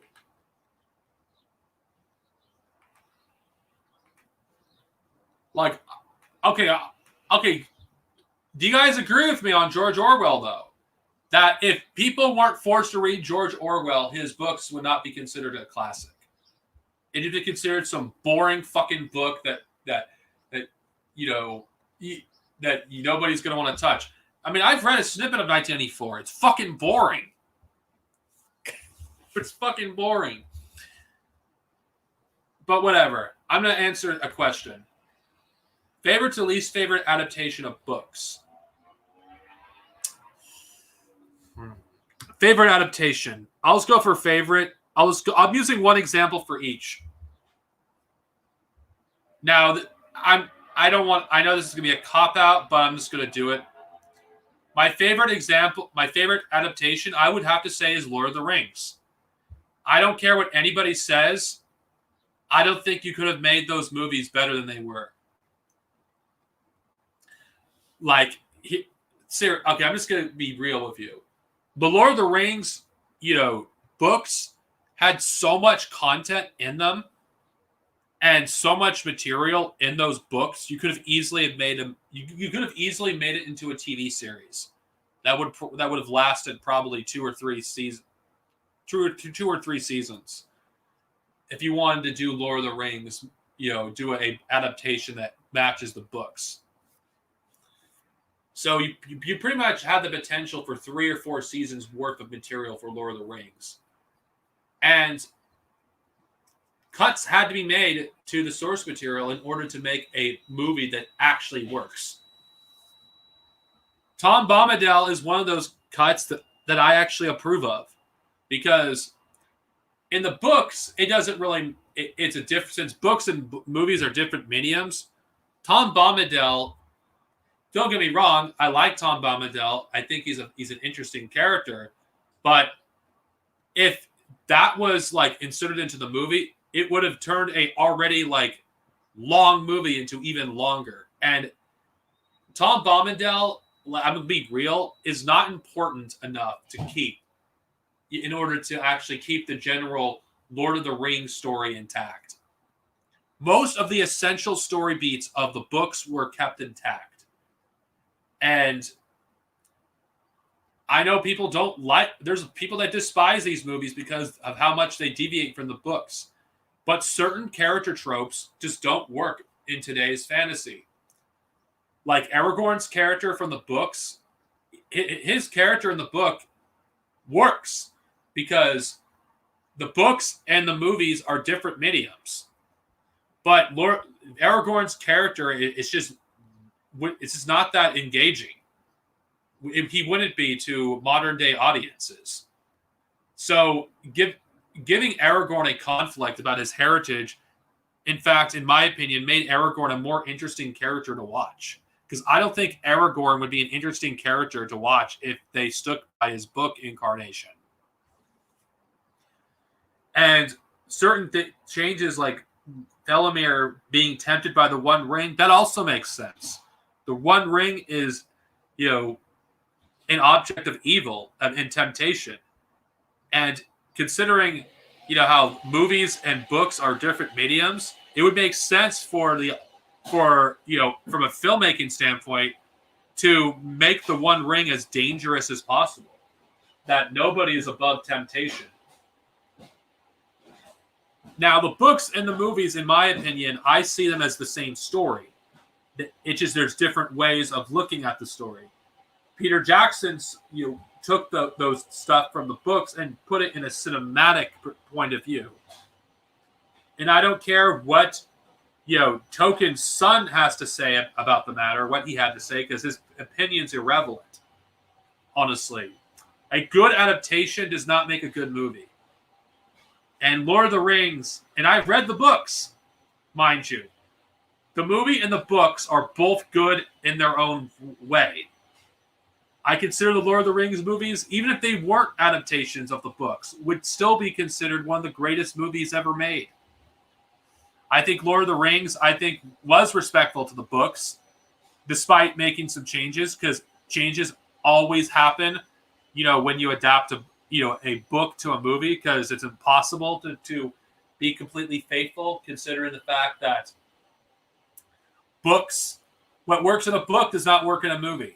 Okay. Do you guys agree with me on George Orwell, though? That if people weren't forced to read George Orwell, his books would not be considered a classic. It'd be considered some boring fucking book that nobody's going to want to touch. I mean, I've read a snippet of 1984. It's fucking boring. It's fucking boring. But whatever. I'm going to answer a question. Favorite to least favorite adaptation of books? Favorite adaptation. I'll just go for favorite. I'm using one example for each. Now, I know this is going to be a cop-out, but I'm just going to do it. My favorite adaptation, I would have to say, is Lord of the Rings. I don't care what anybody says. I don't think you could have made those movies better than they were. Okay, I'm just going to be real with you. The Lord of the Rings, books had so much content in them and so much material in those books. You could have easily made them. You could have easily made it into a TV series that would have lasted probably 2 or 3 seasons. 2 or 3 seasons. If you wanted to do Lord of the Rings, do a adaptation that matches the books. So you pretty much had the potential for 3 or 4 seasons worth of material for Lord of the Rings. And cuts had to be made to the source material in order to make a movie that actually works. Tom Bombadil is one of those cuts that I actually approve of. Because in the books, it doesn't really... It's a different... Since books and movies are different mediums, Tom Bombadil... Don't get me wrong, I like Tom Bombadil. I think he's an interesting character. But if that was inserted into the movie, it would have turned a already long movie into even longer. And Tom Bombadil, I'm going to be real, is not important enough to keep in order to actually keep the general Lord of the Rings story intact. Most of the essential story beats of the books were kept intact. And I know people there's people that despise these movies because of how much they deviate from the books. But certain character tropes just don't work in today's fantasy. Like Aragorn's character from the books, his character in the book works because the books and the movies are different mediums. But Aragorn's character is just not that engaging. He wouldn't be to modern day audiences. So giving Aragorn a conflict about his heritage, in fact, in my opinion, made Aragorn a more interesting character to watch. Because I don't think Aragorn would be an interesting character to watch if they stuck by his book incarnation. And certain changes like Faramir being tempted by the One Ring, that also makes sense. The One Ring is, an object of evil and temptation. And considering, how movies and books are different mediums, it would make sense from a filmmaking standpoint to make the One Ring as dangerous as possible. That nobody is above temptation. Now, the books and the movies, in my opinion, I see them as the same story. It's just there's different ways of looking at the story. Peter Jackson, took those stuff from the books and put it in a cinematic point of view. And I don't care what, Tolkien's son has to say about the matter, what he had to say, because his opinion's irrelevant, honestly. A good adaptation does not make a good movie. And Lord of the Rings, and I've read the books, mind you. The movie and the books are both good in their own way. I consider the Lord of the Rings movies, even if they weren't adaptations of the books, would still be considered one of the greatest movies ever made. I think Lord of the Rings, was respectful to the books, despite making some changes, because changes always happen, when you adapt a book to a movie, because it's impossible to be completely faithful, considering the fact that what works in a book does not work in a movie.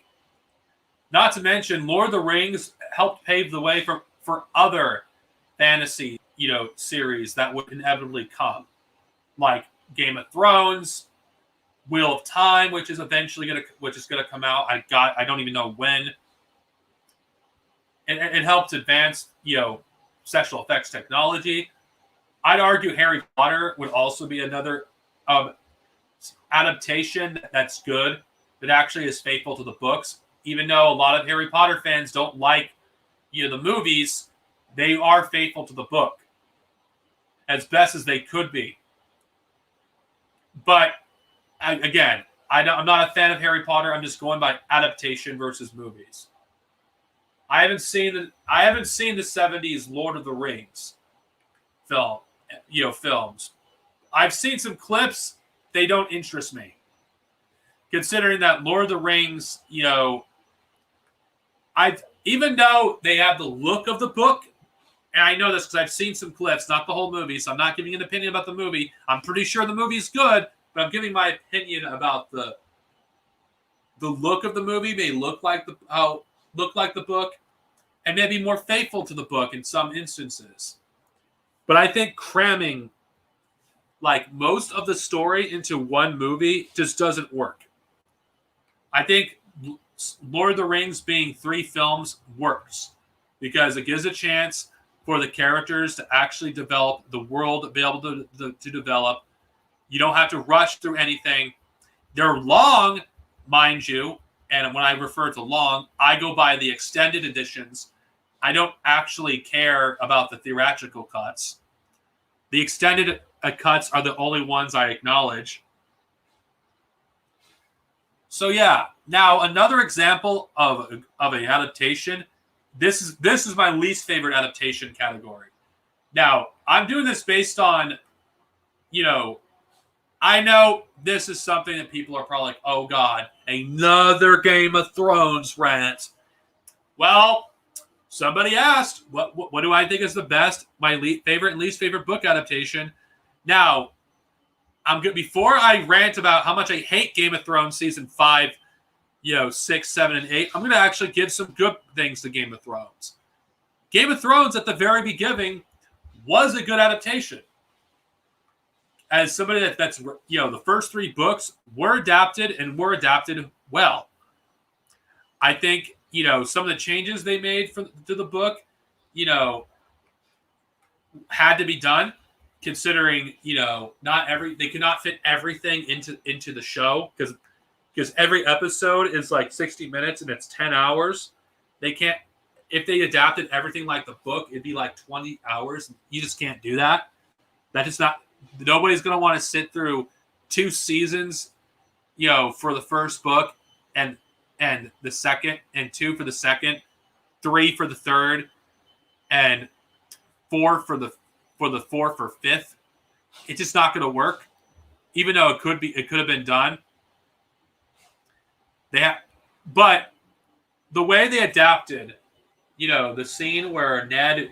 Not to mention, Lord of the Rings helped pave the way for other fantasy, series that would inevitably come, like Game of Thrones, Wheel of Time, which is gonna come out. I don't even know when. It helps advance, special effects technology. I'd argue Harry Potter would also be another adaptation that's good, that actually is faithful to the books. Even though a lot of Harry Potter fans don't like, the movies, they are faithful to the book as best as they could be. But I'm not a fan of Harry Potter. I'm just going by adaptation versus movies. I haven't seen the 70s Lord of the Rings films. I've seen some clips. They don't interest me. Considering that Lord of the Rings, even though they have the look of the book, and I know this because I've seen some clips, not the whole movie, so I'm not giving an opinion about the movie. I'm pretty sure the movie's good, but I'm giving my opinion about the look of the movie. May look like the book, and maybe more faithful to the book in some instances. But I think cramming like most of the story into one movie just doesn't work. I think Lord of the Rings being 3 films works because it gives a chance for the characters to actually develop, the world to be able to develop. You don't have to rush through anything. They're long, mind you, and when I refer to long, I go by the extended editions. I don't actually care about the theatrical cuts. The extended cuts are the only ones I acknowledge. So yeah, now another example of an adaptation. This is my least favorite adaptation category. Now, I'm doing this based on, I know this is something that people are probably like, oh God, another Game of Thrones rant. Well, somebody asked, what do I think is the best, my favorite and least favorite book adaptation? Now, I'm good. Before I rant about how much I hate Game of Thrones season 5, 6, 7, and 8, I'm going to actually give some good things to Game of Thrones. Game of Thrones at the very beginning was a good adaptation. As somebody that's the first 3 books were adapted well. I think, some of the changes they made to the book, had to be done. Considering, they could not fit everything into the show because every episode is like 60 minutes and it's 10 hours. They can't, if they adapted everything like the book, it'd be like 20 hours. You just can't do that. That is not, nobody's going to want to sit through 2 seasons, for the first book and the second, and 2 for the second, 3 for the third, and 4 for the 4th or 5th. It's just not going to work, even though it could have been done. But the way they adapted, the scene where Ned,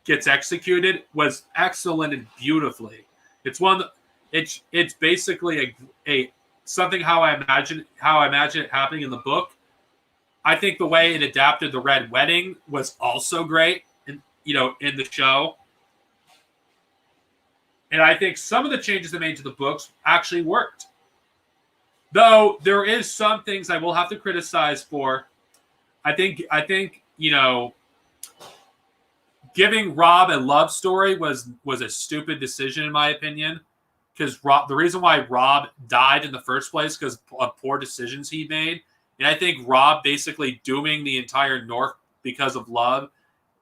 gets executed was excellent and beautifully. It's it's basically a something how I imagine it happening in the book. I think the way it adapted the Red Wedding was also great, in the show. And I think some of the changes they made to the books actually worked. Though there is some things I will have to criticize for. I think giving Robb a love story was a stupid decision in my opinion. Because the reason why Robb died in the first place because of poor decisions he made. And I think Robb basically dooming the entire North because of love,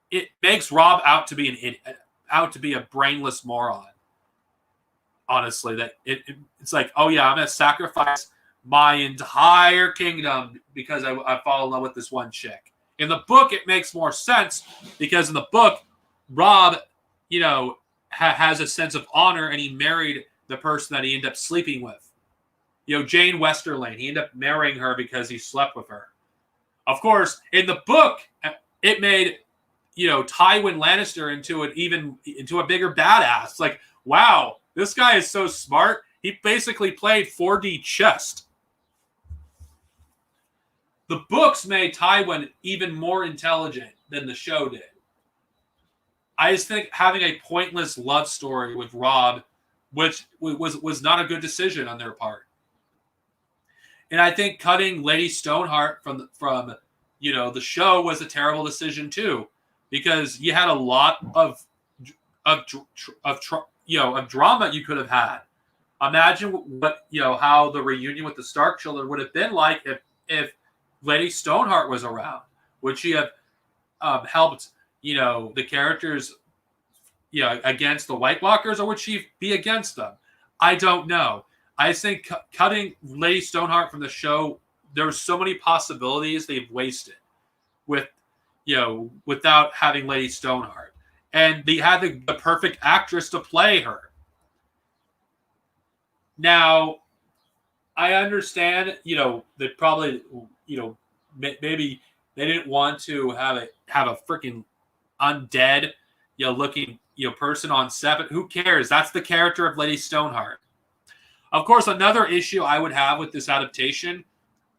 it makes Robb out to be a brainless moron. Honestly, that it's like, oh yeah, I'm gonna sacrifice my entire kingdom because I fall in love with this one chick. In the book, it makes more sense because in the book, Robb, has a sense of honor and he married the person that he ended up sleeping with. Jane Westerling. He ended up marrying her because he slept with her. Of course, in the book, it made Tywin Lannister into a bigger badass. It's like, wow. This guy is so smart. He basically played 4D chess. The books made Tywin even more intelligent than the show did. I just think having a pointless love story with Robb, which was not a good decision on their part. And I think cutting Lady Stoneheart from the show was a terrible decision too, because you had a lot of drama you could have had. Imagine what how the reunion with the Stark children would have been like if Lady Stoneheart was around. Would she have helped the characters against the White Walkers, or would she be against them? I don't know. I think cutting Lady Stoneheart from the show, there's so many possibilities they've wasted with without having Lady Stoneheart, and they had the perfect actress to play her. Now, I understand, they probably, maybe they didn't want to have a freaking undead, looking, person on set, but who cares? That's the character of Lady Stoneheart. Of course, another issue I would have with this adaptation,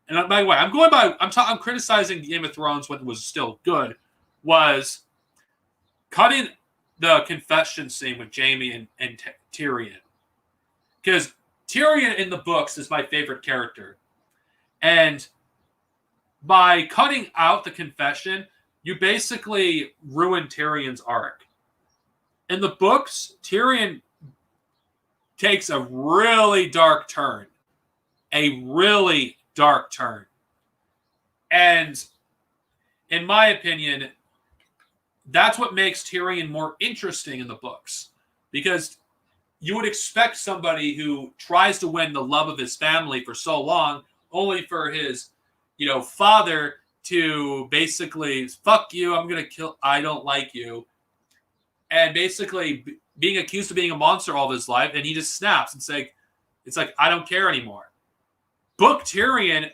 and by the way, I'm criticizing Game of Thrones when it was still good, was cutting the confession scene with Jaime and Tyrion. Because Tyrion in the books is my favorite character. And by cutting out the confession, you basically ruin Tyrion's arc. In the books, Tyrion takes a really dark turn. A really dark turn. And in my opinion, that's what makes Tyrion more interesting in the books. Because you would expect somebody who tries to win the love of his family for so long, only for his, father to basically, fuck you, I'm going to kill, I don't like you. And basically being accused of being a monster all of his life, and he just snaps and it's like, I don't care anymore. Book Tyrion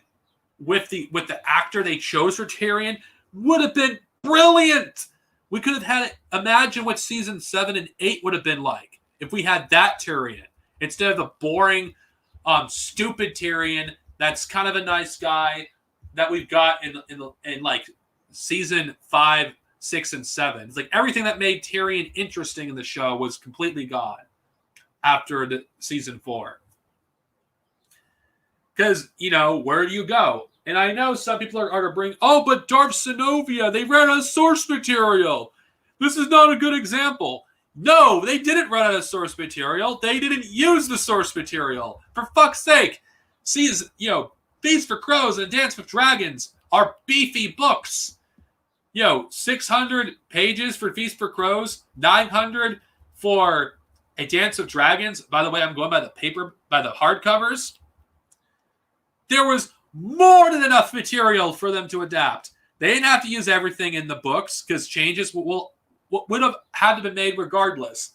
with the actor they chose for Tyrion would have been brilliant. We could have had, imagine what season 7 and 8 would have been like if we had that Tyrion instead of the boring, stupid Tyrion that's kind of a nice guy that we've got in like season 5, 6, and 7. It's like everything that made Tyrion interesting in the show was completely gone after the season 4. Because, where do you go? And I know some people are going to bring, but Darth Sinovia, they ran out of source material. This is not a good example. No, they didn't run out of source material. They didn't use the source material. For fuck's sake. Feast for Crows and Dance with Dragons are beefy books. 600 pages for Feast for Crows, 900 for A Dance of Dragons. By the way, I'm going by the hardcovers. There was more than enough material for them to adapt. They didn't have to use everything in the books because changes would have had to be made regardless.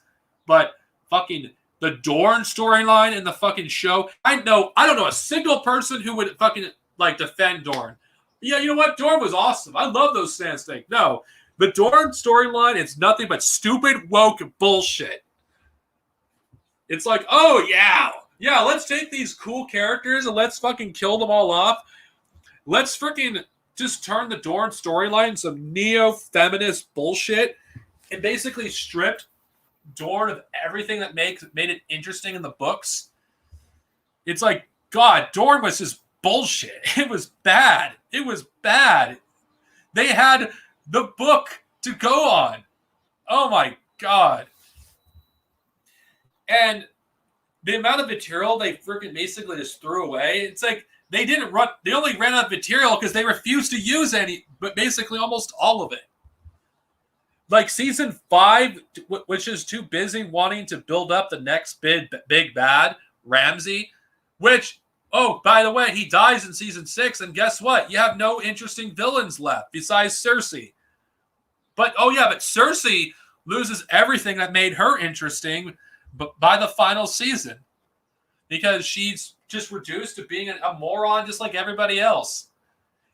But fucking the Dorne storyline in the fucking show, I don't know a single person who would fucking defend Dorne. Yeah, you know what? Dorne was awesome. I love those Sand Snake. No, the Dorne storyline is nothing but stupid woke bullshit. It's like, yeah, let's take these cool characters and let's fucking kill them all off. Let's freaking just turn the Dorne storyline into some neo-feminist bullshit and basically stripped Dorne of everything that made it interesting in the books. It's like, God, Dorne was just bullshit. It was bad. It was bad. They had the book to go on. Oh my God. And the amount of material they freaking basically just threw away, it's like they only ran out of material because they refused to use but basically almost all of it. Like season 5, which is too busy wanting to build up the next big bad, Ramsay, which, by the way, he dies in season 6, and guess what? You have no interesting villains left besides Cersei. But Cersei loses everything that made her interesting by the final season because she's just reduced to being a moron just like everybody else.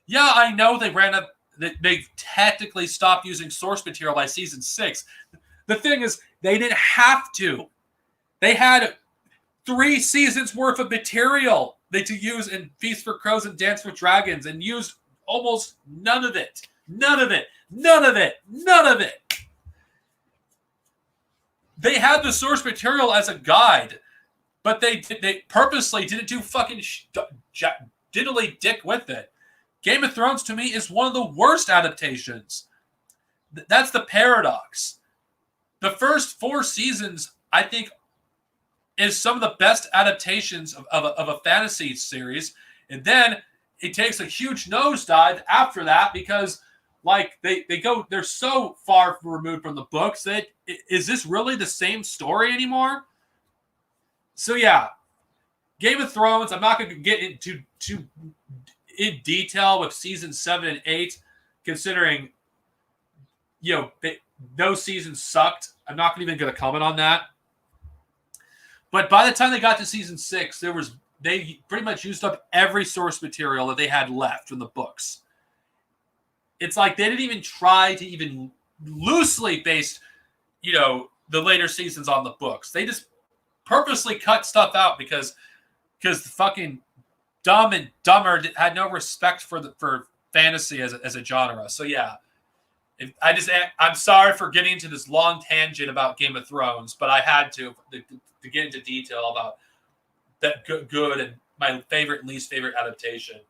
Yeah, I know they technically stopped using source material by season 6. The thing is, they didn't have to. They had 3 seasons worth of material to use in Feast for Crows and Dance with Dragons and used almost none of it. None of it. None of it. None of it. They had the source material as a guide, but they purposely didn't do fucking diddly dick with it. Game of Thrones to me is one of the worst adaptations. That's the paradox. The first 4 seasons, I think, is some of the best adaptations of a fantasy series. And then it takes a huge nosedive after that because like they're so far removed from the books that is this really the same story anymore? So yeah, Game of Thrones, I'm not going to get into in detail with season 7 and 8, considering, no season sucked. I'm not even going to comment on that. But by the time they got to season 6, they pretty much used up every source material that they had left from the books. It's like they didn't even try to even loosely base, the later seasons on the books. They just purposely cut stuff out because the fucking Dumb and Dumber had no respect for fantasy as a genre. So yeah, I'm sorry for getting into this long tangent about Game of Thrones, but I had to get into detail about that good and my favorite and least favorite adaptation.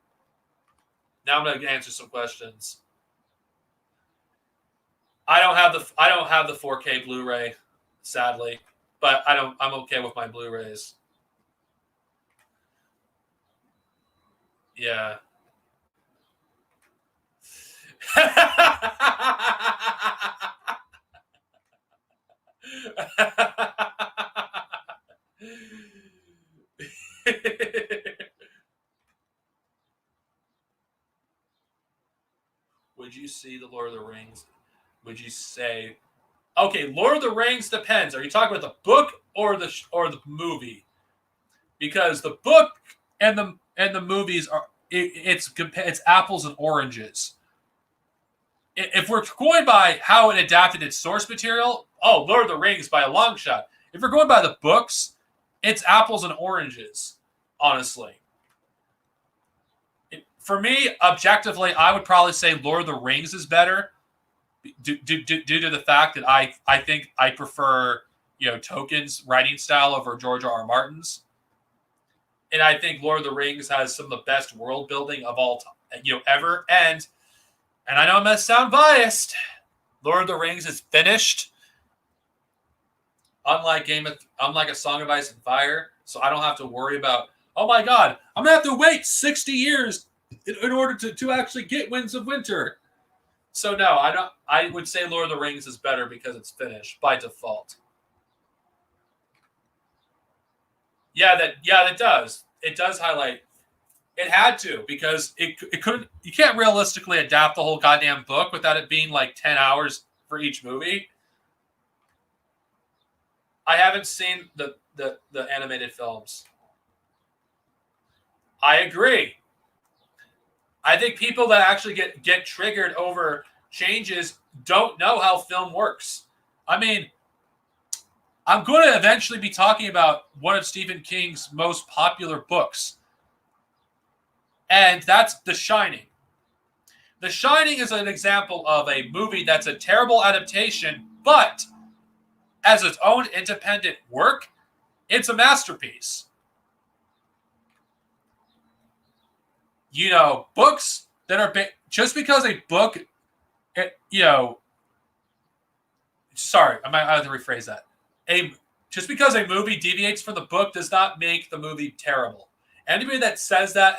Now I'm going to answer some questions. I don't have the 4K Blu-ray, sadly, but I'm okay with my Blu-rays. Yeah. Would you see the Lord of the Rings? Would you say, okay, Lord of the Rings depends. Are you talking about the book or the movie? Because the book and the movies it's apples and oranges. If we're going by how it adapted its source material, Lord of the Rings by a long shot. If we're going by the books, it's apples and oranges, honestly. For me, objectively, I would probably say Lord of the Rings is better due to the fact that I think I prefer, Tolkien's writing style over George R.R. Martin's. And I think Lord of the Rings has some of the best world building of all time, ever. And I know I'm going to sound biased. Lord of the Rings is finished. Unlike A Song of Ice and Fire. So I don't have to worry about, oh my God, I'm going to have to wait 60 years in order to actually get Winds of Winter. So no, I would say Lord of the Rings is better because it's finished by default. Yeah, that does. It does highlight. It had to because it couldn't. You can't realistically adapt the whole goddamn book without it being like 10 hours for each movie. I haven't seen the animated films. I agree. I think people that actually get triggered over changes don't know how film works. I mean, I'm going to eventually be talking about one of Stephen King's most popular books, and that's The Shining. The Shining is an example of a movie that's a terrible adaptation, but as its own independent work, it's a masterpiece. Books that are just because a book, sorry, I might have to rephrase that. Just because a movie deviates from the book does not make the movie terrible. Anybody that says that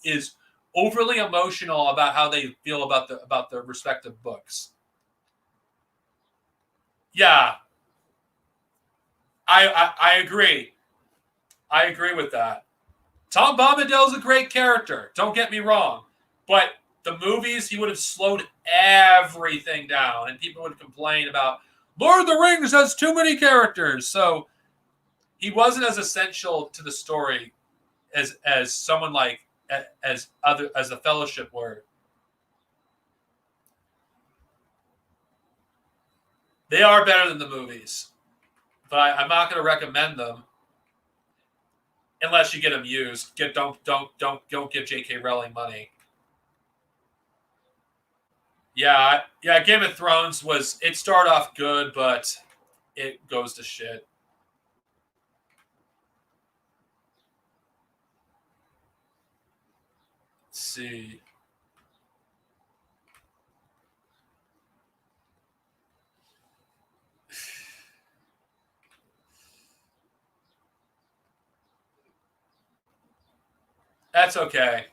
is overly emotional about how they feel about the respective books. Yeah, I agree. I agree with that. Tom Bombadil is a great character. Don't get me wrong, but the movies he would have slowed everything down, and people would complain about Lord of the Rings has too many characters. So he wasn't as essential to the story as someone like as the Fellowship were. They are better than the movies, but I'm not going to recommend them unless you get them used. Don't give J.K. Rowling money. Yeah. Game of Thrones it started off good, but it goes to shit. Let's see. That's okay.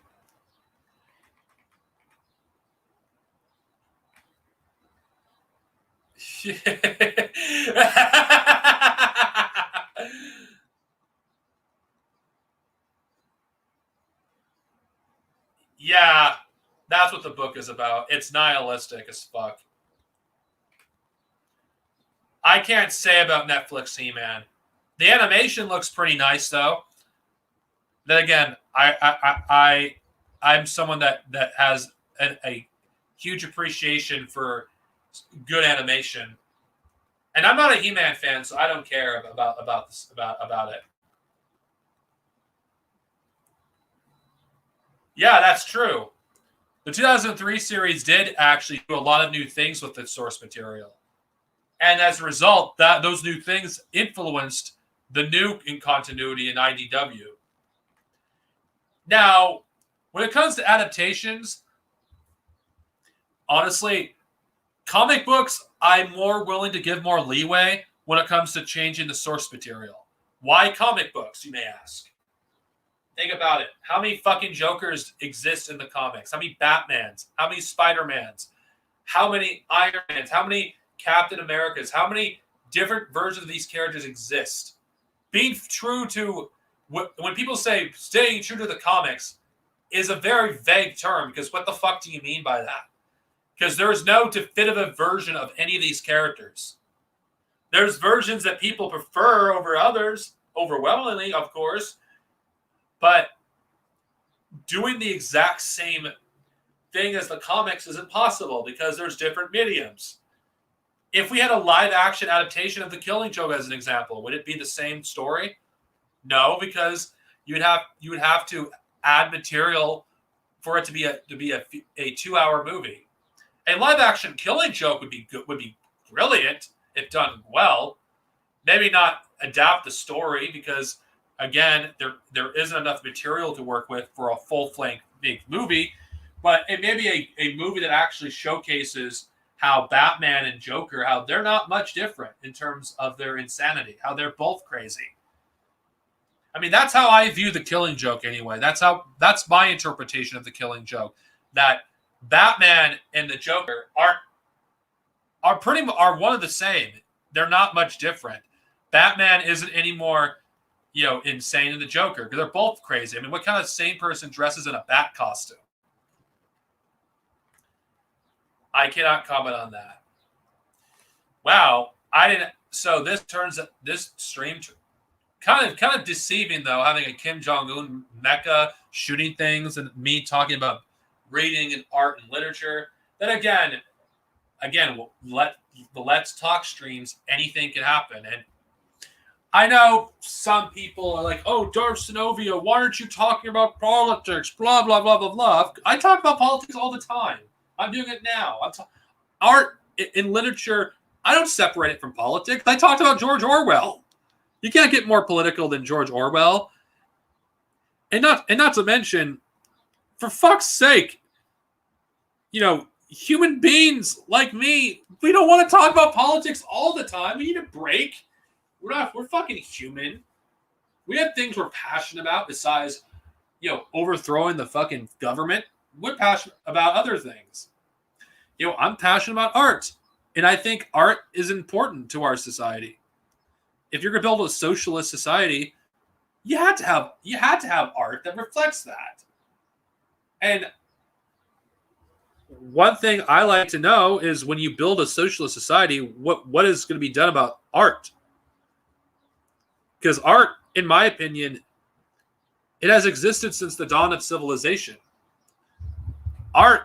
Yeah, that's what the book is about. It's nihilistic as fuck. I can't say about Netflix He-Man. The animation looks pretty nice though. Then again, I'm someone that has a huge appreciation for good animation, and I'm not a He-Man fan, so I don't care about this about it. Yeah, that's true. The 2003 series did actually do a lot of new things with its source material, and as a result, that those new things influenced the new in continuity in IDW. Now, when it comes to adaptations, honestly, comic books, I'm more willing to give more leeway when it comes to changing the source material. Why comic books, you may ask? Think about it. How many fucking Jokers exist in the comics? How many Batmans? How many Spider-Mans? How many Iron Mans? How many Captain Americas? How many different versions of these characters exist? Being true to when people say staying true to the comics is a very vague term, because what the fuck do you mean by that? Because there's no definitive version of any of these characters. There's versions that people prefer over others, overwhelmingly, of course, but doing the exact same thing as the comics isn't possible because there's different mediums. If we had a live action adaptation of The Killing Joke as an example, would it be the same story? No, because you would have to add material for it to be a 2-hour movie. A live action Killing Joke would be brilliant if done well. Maybe not adapt the story because, again, there isn't enough material to work with for a full-length movie, but it may be a movie that actually showcases how Batman and Joker, how they're not much different in terms of their insanity, how they're both crazy. I mean, that's how I view The Killing Joke anyway. That's my interpretation of The Killing Joke, that Batman and the Joker are one of the same. They're not much different. Batman isn't any more, insane than the Joker, because they're both crazy. I mean, what kind of sane person dresses in a bat costume? I cannot comment on that. Wow, I didn't. So this stream kind of deceiving though, having a Kim Jong-un mecha shooting things and me talking about reading and art and literature. Then again, let's talk streams. Anything can happen, and I know some people are like, "Oh, Darth Sinovia, why aren't you talking about politics?" Blah blah blah blah blah. I talk about politics all the time. I'm doing it now. Art in literature. I don't separate it from politics. I talked about George Orwell. You can't get more political than George Orwell. And not to mention, for fuck's sake, human beings like me, we don't want to talk about politics all the time. We need a break. We're fucking human. We have things we're passionate about besides, overthrowing the fucking government. We're passionate about other things. I'm passionate about art. And I think art is important to our society. If you're going to build a socialist society, you had to have art that reflects that. And one thing I like to know is when you build a socialist society, what is going to be done about art? Because art, in my opinion, it has existed since the dawn of civilization. Art,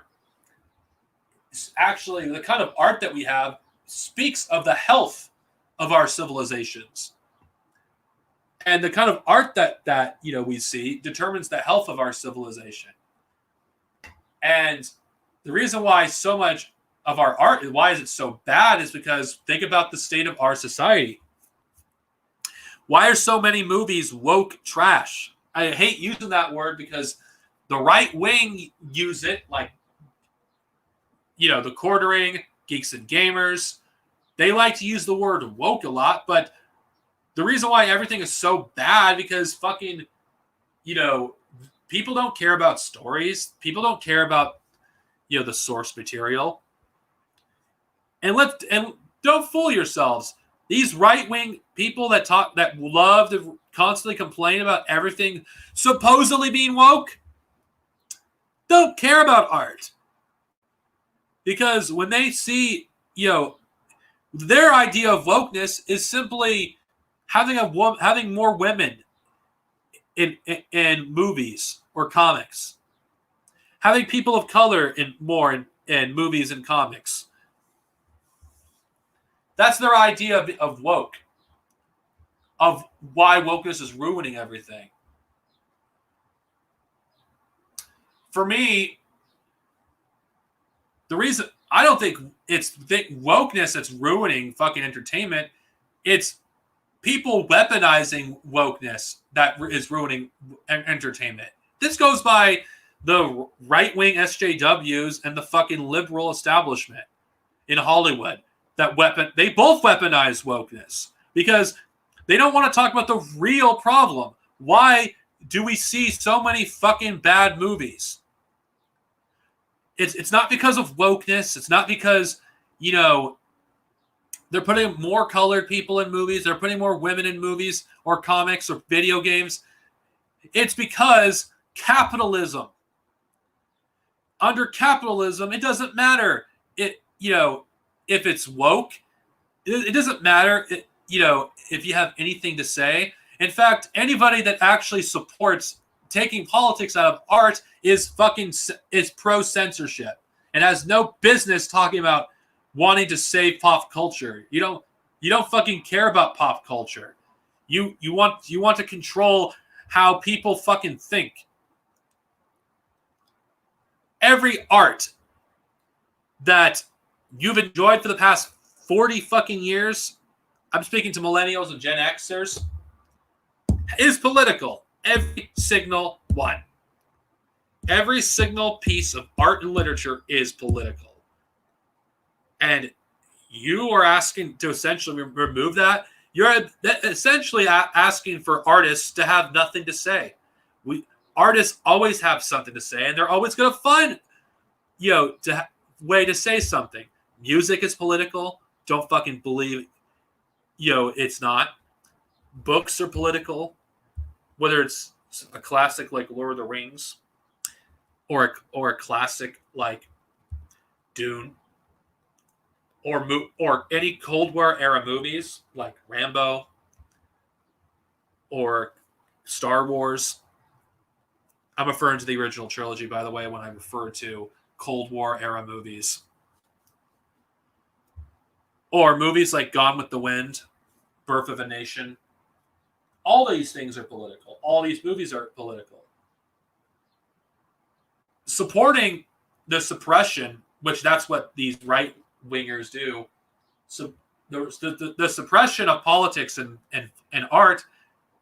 actually, the kind of art that we have speaks of the health of our civilizations. And the kind of art that we see determines the health of our civilization. And the reason why so much of our art, why is it so bad, is because think about the state of our society. Why are so many movies woke trash? I hate using that word because The right wing use it, like, the Quartering, Geeks and Gamers. They like to use the word woke a lot, but the reason why everything is so bad because fucking, people don't care about stories. People don't care about, the source material. And don't fool yourselves. These right-wing people that love to constantly complain about everything supposedly being woke don't care about art. Because when they see, their idea of wokeness is simply having more women in movies or comics, having people of color in movies and comics. That's their idea of woke, of why wokeness is ruining everything. For me, the reason I don't think it's wokeness that's ruining fucking entertainment, it's people weaponizing wokeness that is ruining entertainment. This goes by the right-wing SJWs and the fucking liberal establishment in Hollywood. They both weaponize wokeness because they don't want to talk about the real problem. Why do we see so many fucking bad movies? It's not because of wokeness. It's not because, they're putting more colored people in movies. They're putting more women in movies or comics or video games. It's because capitalism. Under capitalism, it doesn't matter. If it's woke, it doesn't matter, if you have anything to say. In fact, anybody that actually supports taking politics out of art is pro-censorship and has no business talking about wanting to save pop culture. You don't fucking care about pop culture. You want to control how people fucking think. Every art that you've enjoyed for the past 40 fucking years, I'm speaking to millennials and Gen Xers, is political. Every single one. Every single piece of art and literature is political. And you are asking to essentially remove that. You're essentially asking for artists to have nothing to say. Artists always have something to say, and they're always going to find, way to say something. Music is political. Don't fucking believe, it's not. Books are political, whether it's a classic like Lord of the Rings, or a classic like Dune, or any Cold War era movies like Rambo or Star Wars. I'm referring to the original trilogy, by the way, when I refer to Cold War era movies. Or movies like Gone with the Wind, Birth of a Nation. All these things are political. All these movies are political. Supporting the suppression, which that's what these right-wingers do, so the suppression of politics and art,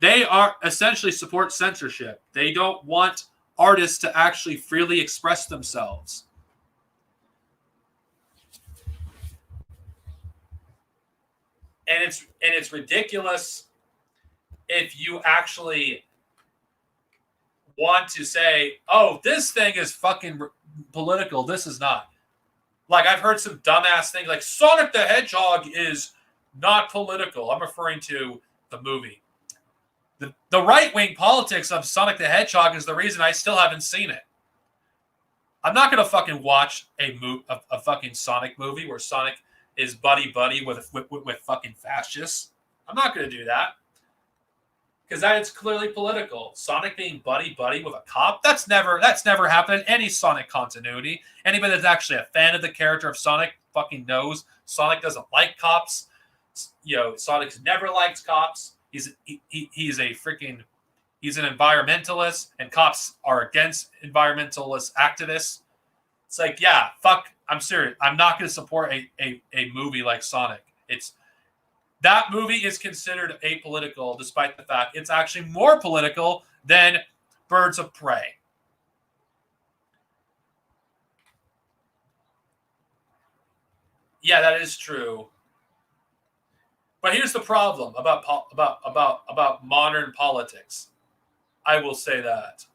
they are essentially support censorship. They don't want artists to actually freely express themselves. And it's ridiculous if you actually want to say, oh, this thing is fucking political. This is not. Like, I've heard some dumbass things like Sonic the Hedgehog is not political. I'm referring to the movie. The right-wing politics of Sonic the Hedgehog is the reason I still haven't seen it. I'm not going to fucking watch a fucking Sonic movie where Sonic is buddy-buddy with fucking fascists. I'm not going to do that. Because that is clearly political. Sonic being buddy-buddy with a cop, that's never happened in any Sonic continuity. Anybody that's actually a fan of the character of Sonic fucking knows Sonic doesn't like cops. Sonic's never liked cops. He's an environmentalist, and cops are against environmentalist activists. It's like, yeah, fuck, I'm serious. I'm not going to support a movie like Sonic. That movie is considered apolitical, despite the fact it's actually more political than Birds of Prey. Yeah, that is true. But here's the problem about modern politics. I will say that.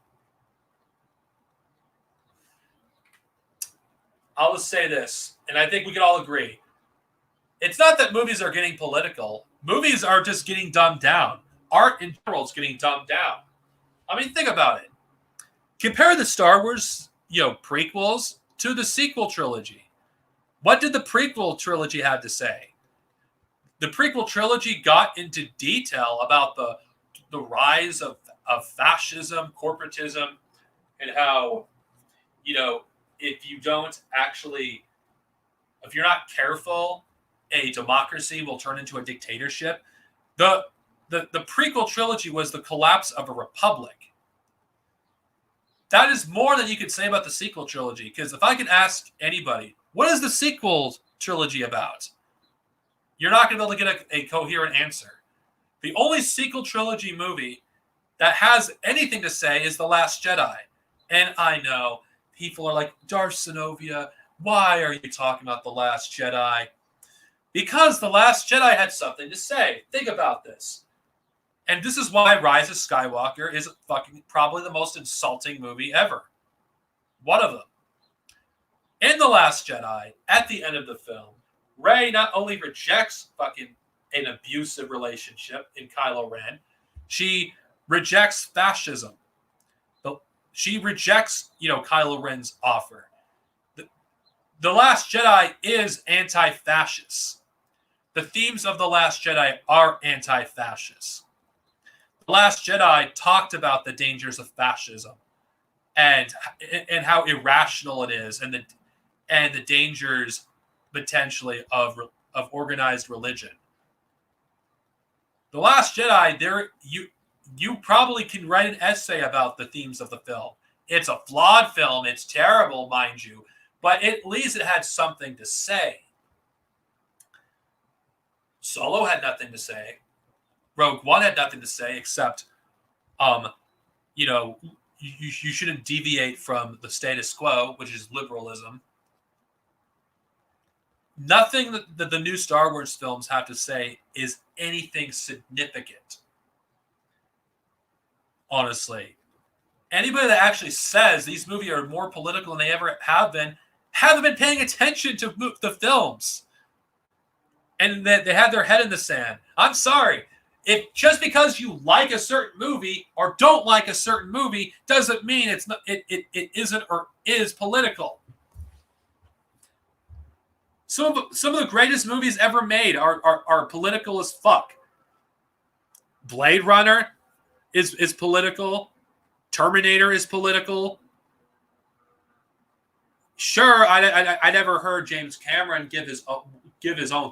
I'll just say this, and I think we can all agree. It's not that movies are getting political. Movies are just getting dumbed down. Art in general is getting dumbed down. I mean, think about it. Compare the Star Wars, prequels to the sequel trilogy. What did the prequel trilogy have to say? The prequel trilogy got into detail about the rise of fascism, corporatism, and how, if you're not careful, a democracy will turn into a dictatorship. The prequel trilogy was the collapse of a republic. That is more than you could say about the sequel trilogy. Because if I could ask anybody, what is the sequel trilogy about? You're not going to be able to get a coherent answer. The only sequel trilogy movie that has anything to say is The Last Jedi. And I know people are like, Darth Sinovia, why are you talking about The Last Jedi? Because The Last Jedi had something to say. Think about this. And this is why Rise of Skywalker is fucking probably the most insulting movie ever. One of them. In The Last Jedi, at the end of the film, Rey not only rejects fucking an abusive relationship in Kylo Ren, she rejects fascism. She rejects, Kylo Ren's offer. The Last Jedi is anti-fascist. The themes of The Last Jedi are anti-fascist. The Last Jedi talked about the dangers of fascism and how irrational it is, and the dangers potentially of organized religion. The Last Jedi, you probably can write an essay about the themes of the film. It's a flawed film. It's terrible, mind you, but at least it had something to say. Solo had nothing to say. Rogue One had nothing to say except, you shouldn't deviate from the status quo, which is liberalism. Nothing that the new Star Wars films have to say is anything significant. Honestly. Anybody that actually says these movies are more political than they ever have been, haven't been paying attention to the films. And they have their head in the sand. I'm sorry. If just because you like a certain movie or don't like a certain movie doesn't mean it isn't or is political. Some of the greatest movies ever made are political as fuck. Blade Runner is political. Terminator is political. Sure, I never heard James Cameron give his own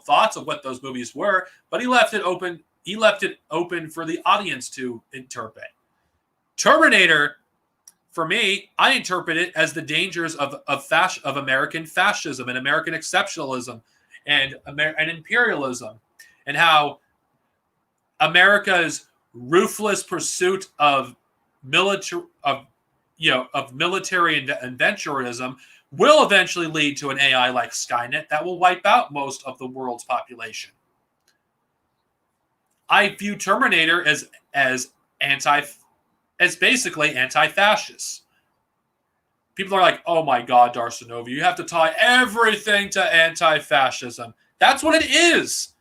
thoughts of what those movies were, but he left it open. He left it open for the audience to interpret. Terminator, for me, I interpret it as the dangers of American fascism and American exceptionalism and imperialism, and how America's ruthless pursuit of military adventurism will eventually lead to an AI like Skynet that will wipe out most of the world's population. I view Terminator as basically anti-fascist. People are like, "Oh my God, Darth Sinovia, you have to tie everything to anti-fascism." That's what it is.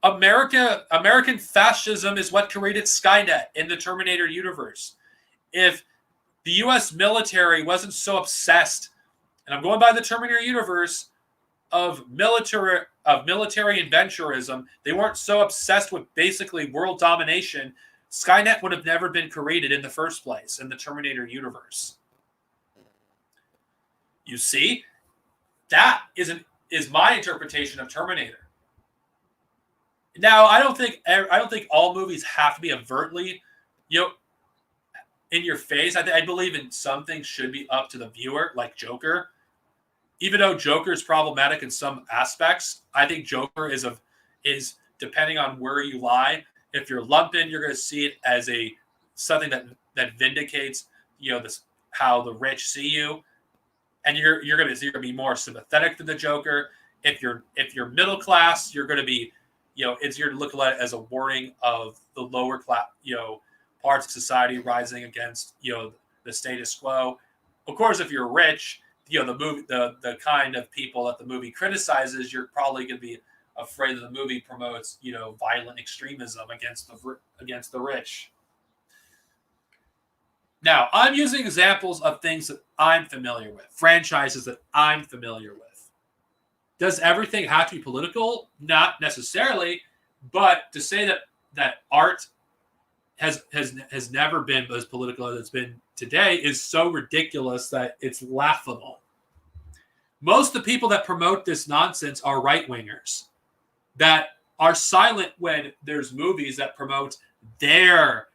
American fascism is what created Skynet in the Terminator universe. If the U.S. military wasn't so obsessed, and I'm going by the Terminator universe, of military adventurism, they weren't so obsessed with basically world domination, Skynet would have never been created in the first place in the Terminator universe. You see, that is my interpretation of Terminator. Now, I don't think all movies have to be overtly, in your face. I believe in some things should be up to the viewer, like Joker. Even though Joker is problematic in some aspects, I think Joker is depending on where you lie. If you're lumped in, you're going to see it as something that vindicates, how the rich see you. and you're gonna be more sympathetic to the Joker. If you're middle class, you're gonna be, it's you're looking at it as a warning of the lower class, parts of society rising against, the status quo. Of course, if you're rich, the kind of people that the movie criticizes, you're probably going to be afraid that the movie promotes, violent extremism against the rich. Now, I'm using examples of things that I'm familiar with, franchises that I'm familiar with. Does everything have to be political? Not necessarily, but to say that art has never been as political as it's been today is so ridiculous that it's laughable. Most of the people that promote this nonsense are right-wingers that are silent when there's movies that promote their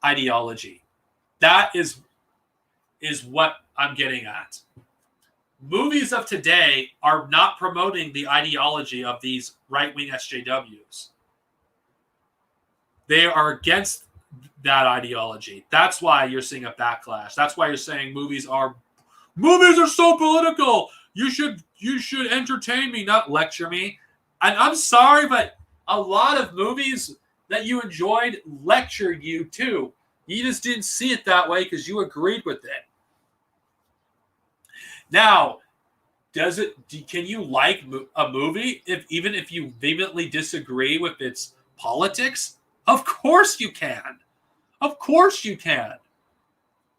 ideology. That is what I'm getting at. Movies of today are not promoting the ideology of these right-wing SJWs. They are against that ideology. That's why you're seeing a backlash. That's why you're saying movies are so political. You should entertain me, not lecture me. And I'm sorry, but a lot of movies that you enjoyed lectured you too. You just didn't see it that way because you agreed with it. Now, can you like a movie even if you vehemently disagree with its politics? Of course you can. Of course you can.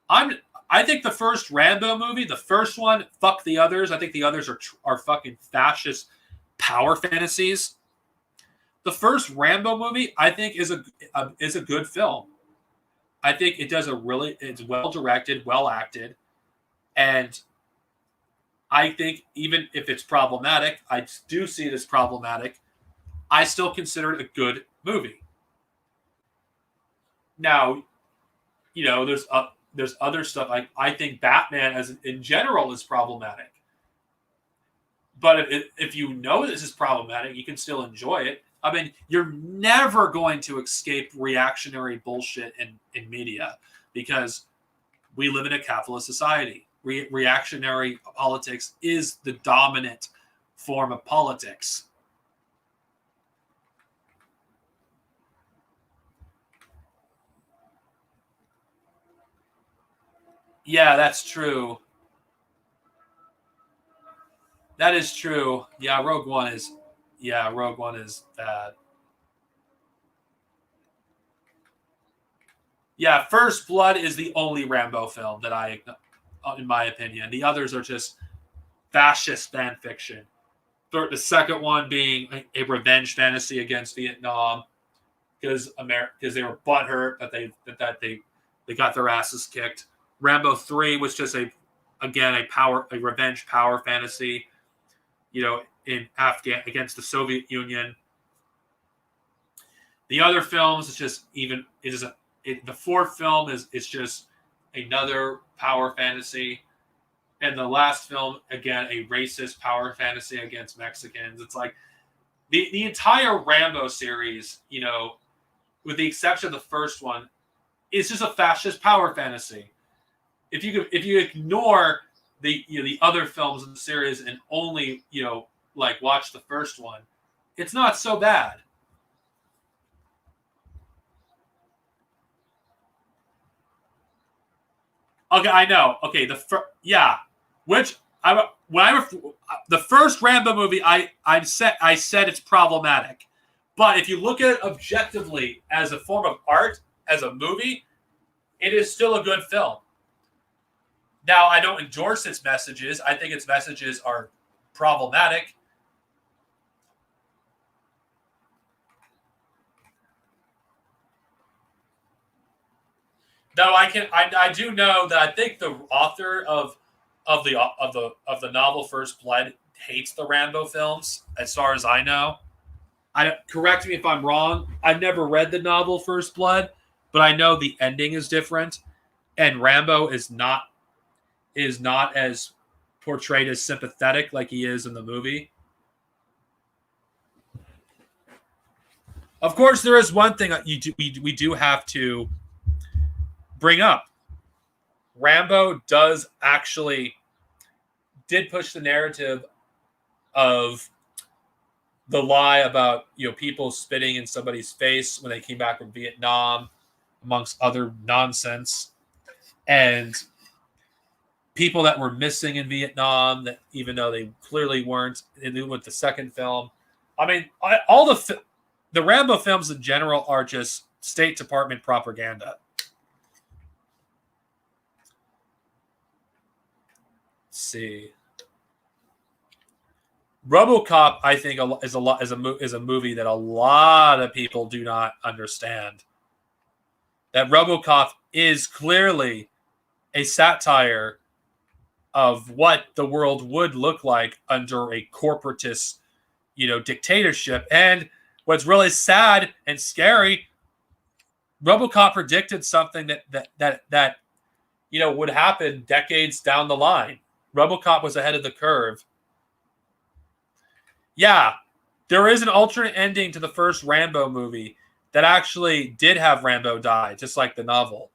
I think the first Rambo movie, the first one, fuck the others. I think the others are fucking fascist power fantasies. The first Rambo movie, I think, is a good film. I think it's well directed, well acted, and I think even if it's problematic, I do see it as problematic. I still consider it a good movie. Now, there's other stuff. I think Batman in general is problematic. But if you know this is problematic, you can still enjoy it. I mean, you're never going to escape reactionary bullshit in media because we live in a capitalist society. Reactionary politics is the dominant form of politics. Yeah, that's true. That is true. Yeah, Rogue One is bad. Yeah, First Blood is the only Rambo film that in my opinion. The others are just fascist fan fiction. The second one being a revenge fantasy against Vietnam because they were butthurt that they got their asses kicked. Rambo 3 was just a revenge power fantasy, in Afghan against the Soviet Union. The other films the fourth film is just another power fantasy, and the last film again a racist power fantasy against Mexicans. It's like the entire Rambo series, with the exception of the first one, is just a fascist power fantasy. If you ignore the other films in the series and only watch the first one, it's not so bad. Okay, I know. Okay, the first Rambo movie, I said it's problematic, but if you look at it objectively as a form of art, as a movie, it is still a good film. Now, I don't endorse its messages. I think its messages are problematic. No, I do know that I think the author of the novel First Blood hates the Rambo films, as far as I know. Correct me if I'm wrong. I've never read the novel First Blood, but I know the ending is different, and Rambo is not as portrayed as sympathetic like he is in the movie. Of course, there is one thing we do have to bring up. Rambo does actually did push the narrative of the lie about, people spitting in somebody's face when they came back from Vietnam, amongst other nonsense, and people that were missing in Vietnam, that even though they clearly weren't, with the second film. I mean, all the Rambo films in general are just State Department propaganda. Let's see. RoboCop, I think, is a movie that a lot of people do not understand. That RoboCop is clearly a satire of what the world would look like under a corporatist, dictatorship. And what's really sad and scary, RoboCop predicted something that would happen decades down the line. RoboCop was ahead of the curve. Yeah, there is an alternate ending to the first Rambo movie that actually did have Rambo die, just like the novel.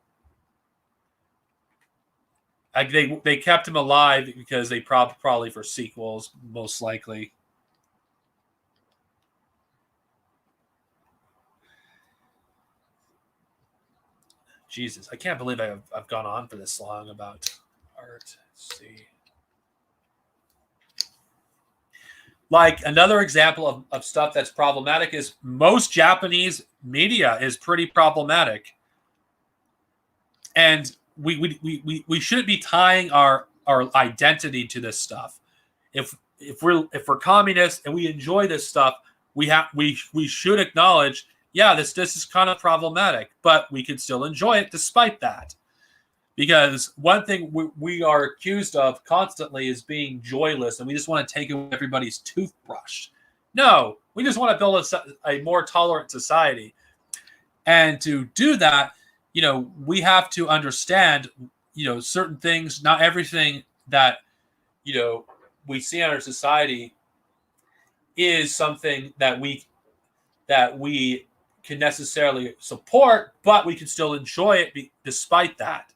They kept him alive because they probably for sequels, most likely. Jesus, I can't believe I've gone on for this long about art. Let's see. Like, another example of stuff that's problematic is most Japanese media is pretty problematic. And we shouldn't be tying our identity to this stuff. If we're communists and we enjoy this stuff, we should acknowledge, yeah, this is kind of problematic, but we can still enjoy it despite that. Because one thing we are accused of constantly is being joyless, and we just want to take away everybody's toothbrush. No, we just want to build a more tolerant society. And to do that, we have to understand, certain things, not everything that, we see in our society is something that we can necessarily support, but we can still enjoy it despite that.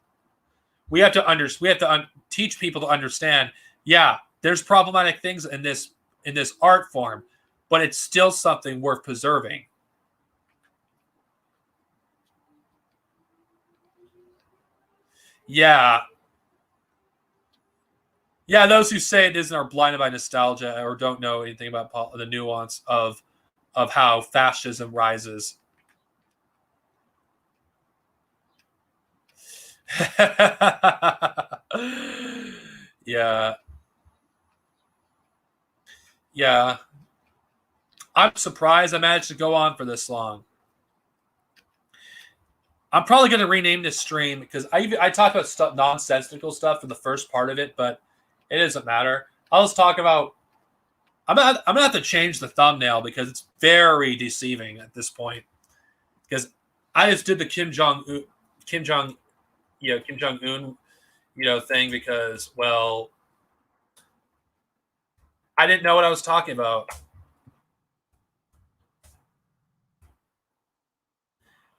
We have to teach people to understand, yeah, there's problematic things in this art form, but it's still something worth preserving. Yeah. Yeah, those who say it isn't are blinded by nostalgia or don't know anything about the nuance of how fascism rises. Yeah. Yeah. I'm surprised I managed to go on for this long. I'm probably going to rename this stream because I talk about stuff, nonsensical stuff for the first part of it, but it doesn't matter. I'll just talk about. I'm gonna have to change the thumbnail because it's very deceiving at this point. Because I just did the Kim Jong Un thing because, well, I didn't know what I was talking about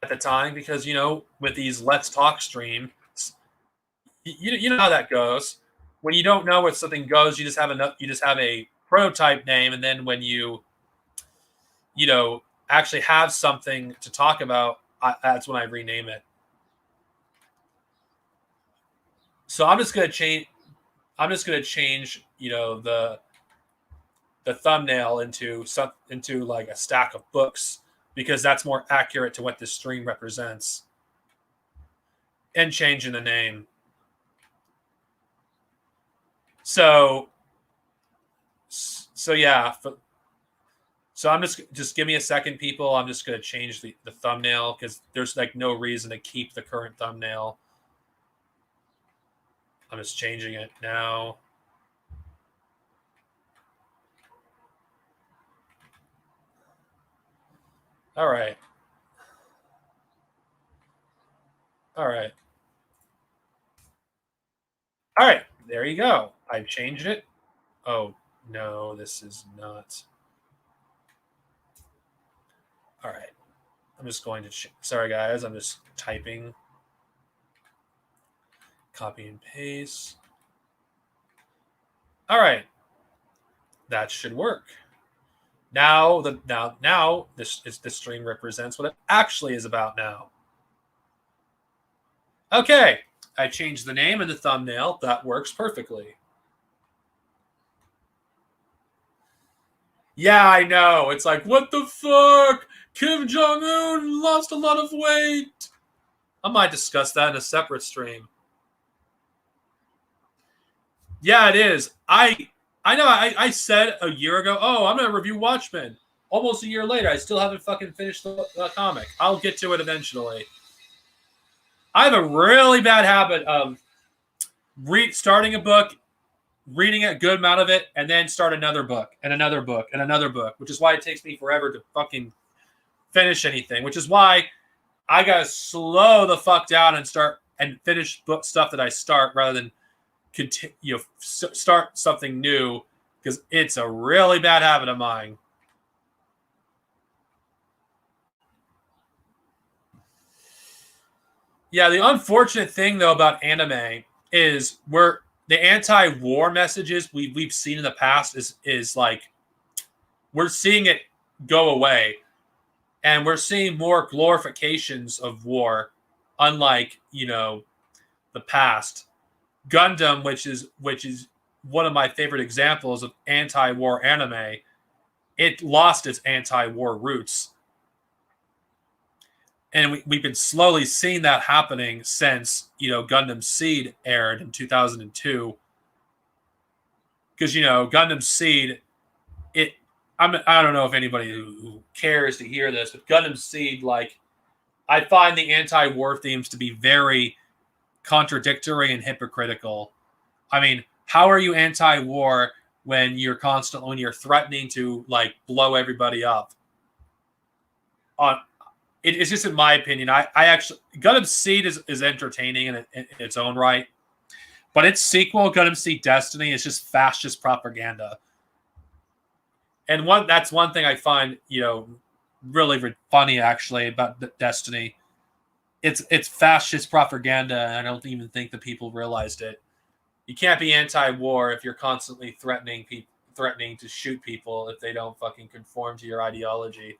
at the time because, with these Let's Talk streams, you know how that goes. When you don't know where something goes, you just have a prototype name, and then when you actually have something to talk about, that's when I rename it. So I'm just gonna change the thumbnail into like a stack of books because that's more accurate to what this stream represents, and changing the name. So yeah. So I'm just give me a second, people. I'm just going to change the thumbnail because there's like no reason to keep the current thumbnail. I'm just changing it now. All right. All right. All right. There you go. I've changed it. Oh, no, this is not. All right. I'm just going to. Sorry, guys. I'm just typing. Copy and paste. All right. That should work. Now this stream represents what it actually is about now. Okay. I changed the name and the thumbnail. That works perfectly. Yeah, I know. It's like, what the fuck? Kim Jong-un lost a lot of weight. I might discuss that in a separate stream. Yeah, it is. I know. I said a year ago, oh, I'm gonna review Watchmen. Almost a year later, I still haven't fucking finished the comic. I'll get to it eventually. I have a really bad habit of starting a book, reading a good amount of it, and then start another book and another book and another book, which is why it takes me forever to fucking finish anything. Which is why I gotta slow the fuck down and start and finish book stuff that I start rather than start something new, because it's a really bad habit of mine. Yeah, the unfortunate thing though about anime is where the anti-war messages we've seen in the past is like we're seeing it go away, and we're seeing more glorifications of war, unlike the past. Gundam, which is one of my favorite examples of anti-war anime, it lost its anti-war roots. And we've been slowly seeing that happening since, Gundam Seed aired in 2002. Because, Gundam Seed, I don't know if anybody who cares to hear this, but Gundam Seed, I find the anti-war themes to be very contradictory and hypocritical. I mean, how are you anti-war when you're threatening to blow everybody up? It's just in my opinion. I actually Gundam Seed is entertaining in its own right, but its sequel, Gundam Seed Destiny, is just fascist propaganda. And that's one thing I find really funny actually about Destiny. It's fascist propaganda, and I don't even think the people realized it. You can't be anti-war if you're constantly threatening to shoot people if they don't fucking conform to your ideology.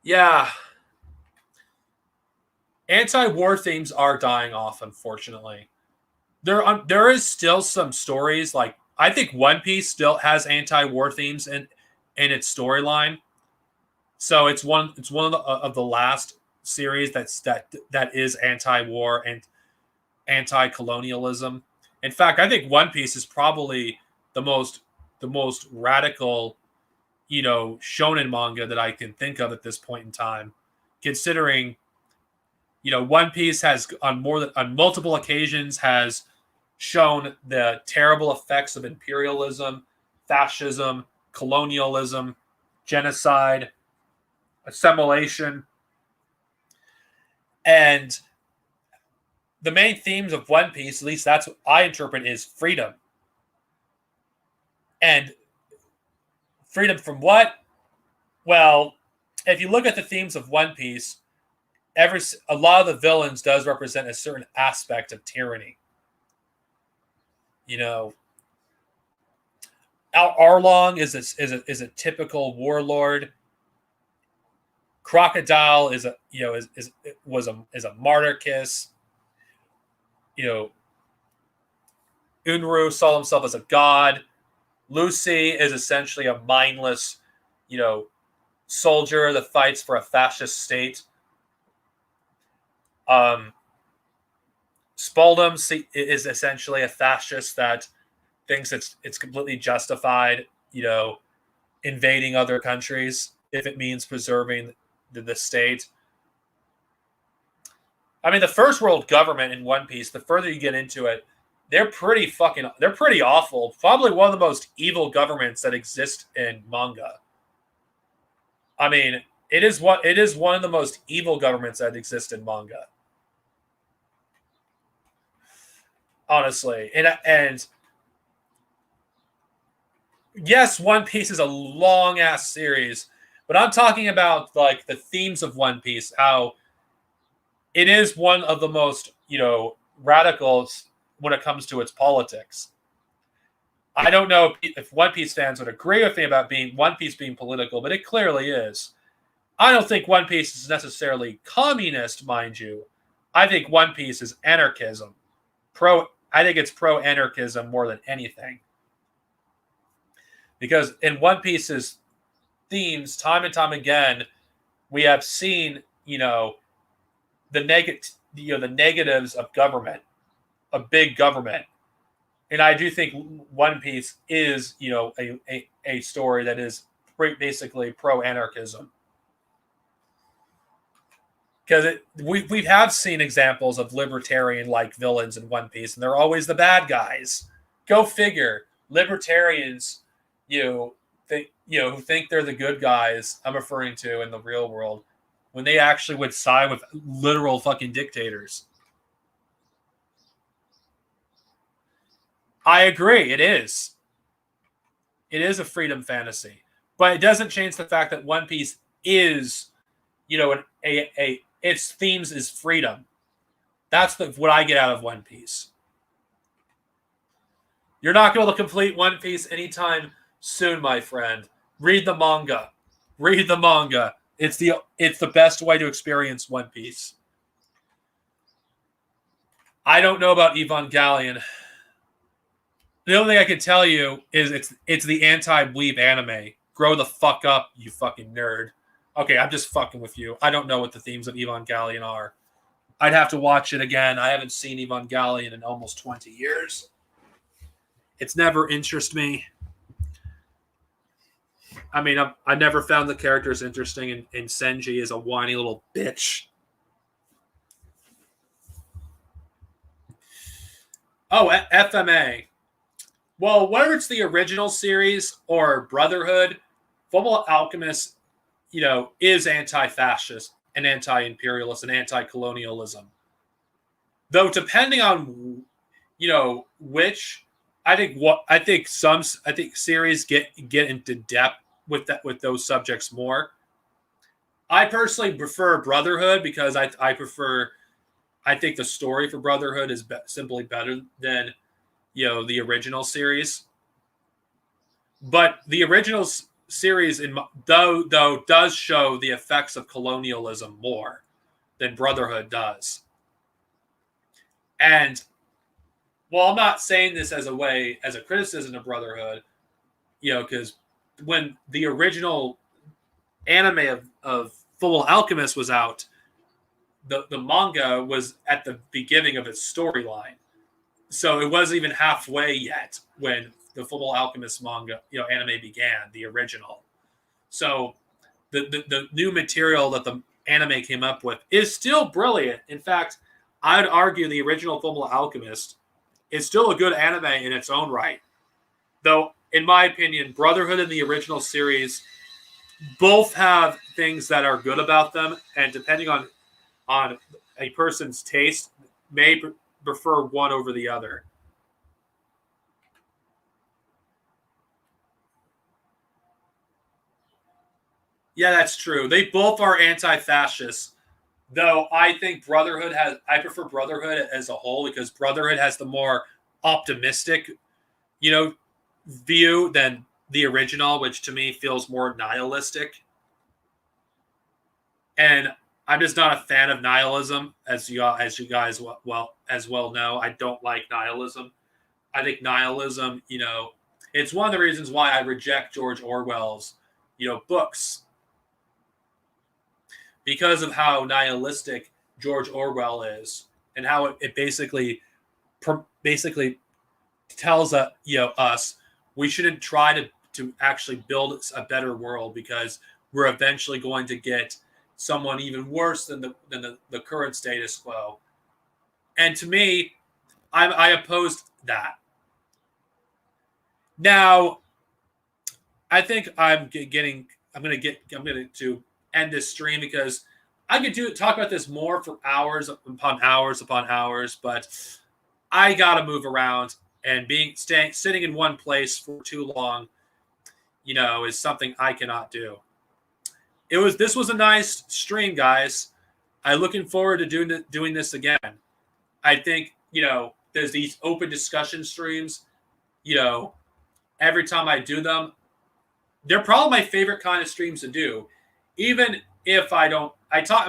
Yeah. Anti-war themes are dying off, unfortunately. There is still some stories, I think One Piece still has anti-war themes in its storyline. So it's one of the last series that is anti-war and anti-colonialism. In fact, I think One Piece is probably the most radical, shonen manga that I can think of at this point in time, considering, One Piece has on multiple occasions has shown the terrible effects of imperialism, fascism, colonialism, genocide, assimilation, and the main themes of One Piece, at least that's what I interpret, is freedom. And freedom from what? Well, if you look at the themes of One Piece, a lot of the villains does represent a certain aspect of tyranny. Arlong is a typical warlord. Crocodile is a martyr-kiss. Unru saw himself as a god. Lucy is essentially a mindless, soldier that fights for a fascist state. Spalding is essentially a fascist that thinks it's completely justified, invading other countries if it means preserving the state. I mean, the First World Government in One Piece, the further you get into it, they're pretty awful. Probably one of the most evil governments that exist in manga. I mean, it is one of the most evil governments that exist in manga. Honestly, and yes, One Piece is a long ass series, but I'm talking about the themes of One Piece, how it is one of the most, radicals when it comes to its politics. I don't know if One Piece fans would agree with me about One Piece being political, but it clearly is. I don't think One Piece is necessarily communist, mind you. I think One Piece is anarchism. I think it's pro-anarchism more than anything. Because in One Piece's themes, time and time again, we have seen, the negatives of government, a big government. And I do think One Piece is, a story that is basically pro-anarchism. Because we have seen examples of libertarian-like villains in One Piece, and they're always the bad guys. Go figure. Libertarians, who think they're the good guys, I'm referring to in the real world, when they actually would side with literal fucking dictators. I agree. It is. It is a freedom fantasy, but it doesn't change the fact that One Piece is, its themes is freedom. That's what I get out of One Piece. You're not going to complete One Piece anytime soon, my friend. Read the manga. Read the manga. It's the best way to experience One Piece. I don't know about Evangelion. The only thing I can tell you is it's the anti-weeb anime. Grow the fuck up, you fucking nerd. Okay, I'm just fucking with you. I don't know what the themes of Evangelion are. I'd have to watch it again. I haven't seen Evangelion in almost 20 years. It's never interested me. I mean, I never found the characters interesting, and Senji is a whiny little bitch. Oh, FMA. Well, whether it's the original series or Brotherhood, Fullmetal Alchemist, is anti-fascist and anti-imperialist and anti-colonialism. Though, depending on, which, I think series get into depth with those subjects more. I personally prefer Brotherhood because I think the story for Brotherhood is simply better than the original series. But the original series though does show the effects of colonialism more than Brotherhood does. And I'm not saying this as a criticism of Brotherhood, because when the original anime of Fullmetal Alchemist was out, the manga was at the beginning of its storyline. So it wasn't even halfway yet when the Fullmetal Alchemist manga, anime began, the original. So the new material that the anime came up with is still brilliant. In fact, I'd argue the original Fullmetal Alchemist is still a good anime in its own right. Though, in my opinion, Brotherhood and the original series both have things that are good about them, and depending on a person's taste, may prefer one over the other. Yeah, that's true. They both are anti-fascist, though I think I prefer Brotherhood as a whole because Brotherhood has the more optimistic, view than the original, which to me feels more nihilistic. And I'm just not a fan of nihilism, as you guys well know. I don't like nihilism. I think nihilism, it's one of the reasons why I reject George Orwell's, books, because of how nihilistic George Orwell is, and how it basically tells us we shouldn't try to actually build a better world because we're eventually going to get someone even worse than the current status quo. And to me, I opposed that. Now, I think I'm going to end this stream because I could talk about this more for hours upon hours upon hours, but I gotta move around, and sitting in one place for too long, is something I cannot do. This was a nice stream, guys. I'm looking forward to doing this again. I think, there's these open discussion streams, every time I do them. They're probably my favorite kind of streams to do. Even if I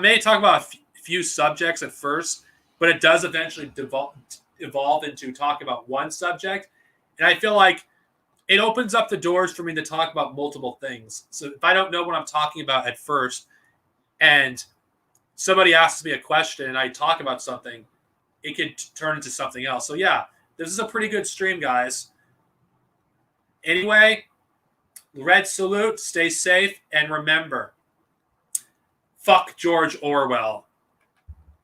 may talk about a few subjects at first, but it does eventually evolve into talking about one subject. And I feel like it opens up the doors for me to talk about multiple things. So if I don't know what I'm talking about at first and somebody asks me a question and I talk about something, it could turn into something else. So yeah, this is a pretty good stream, guys. Anyway, red salute, stay safe, and remember, fuck George Orwell.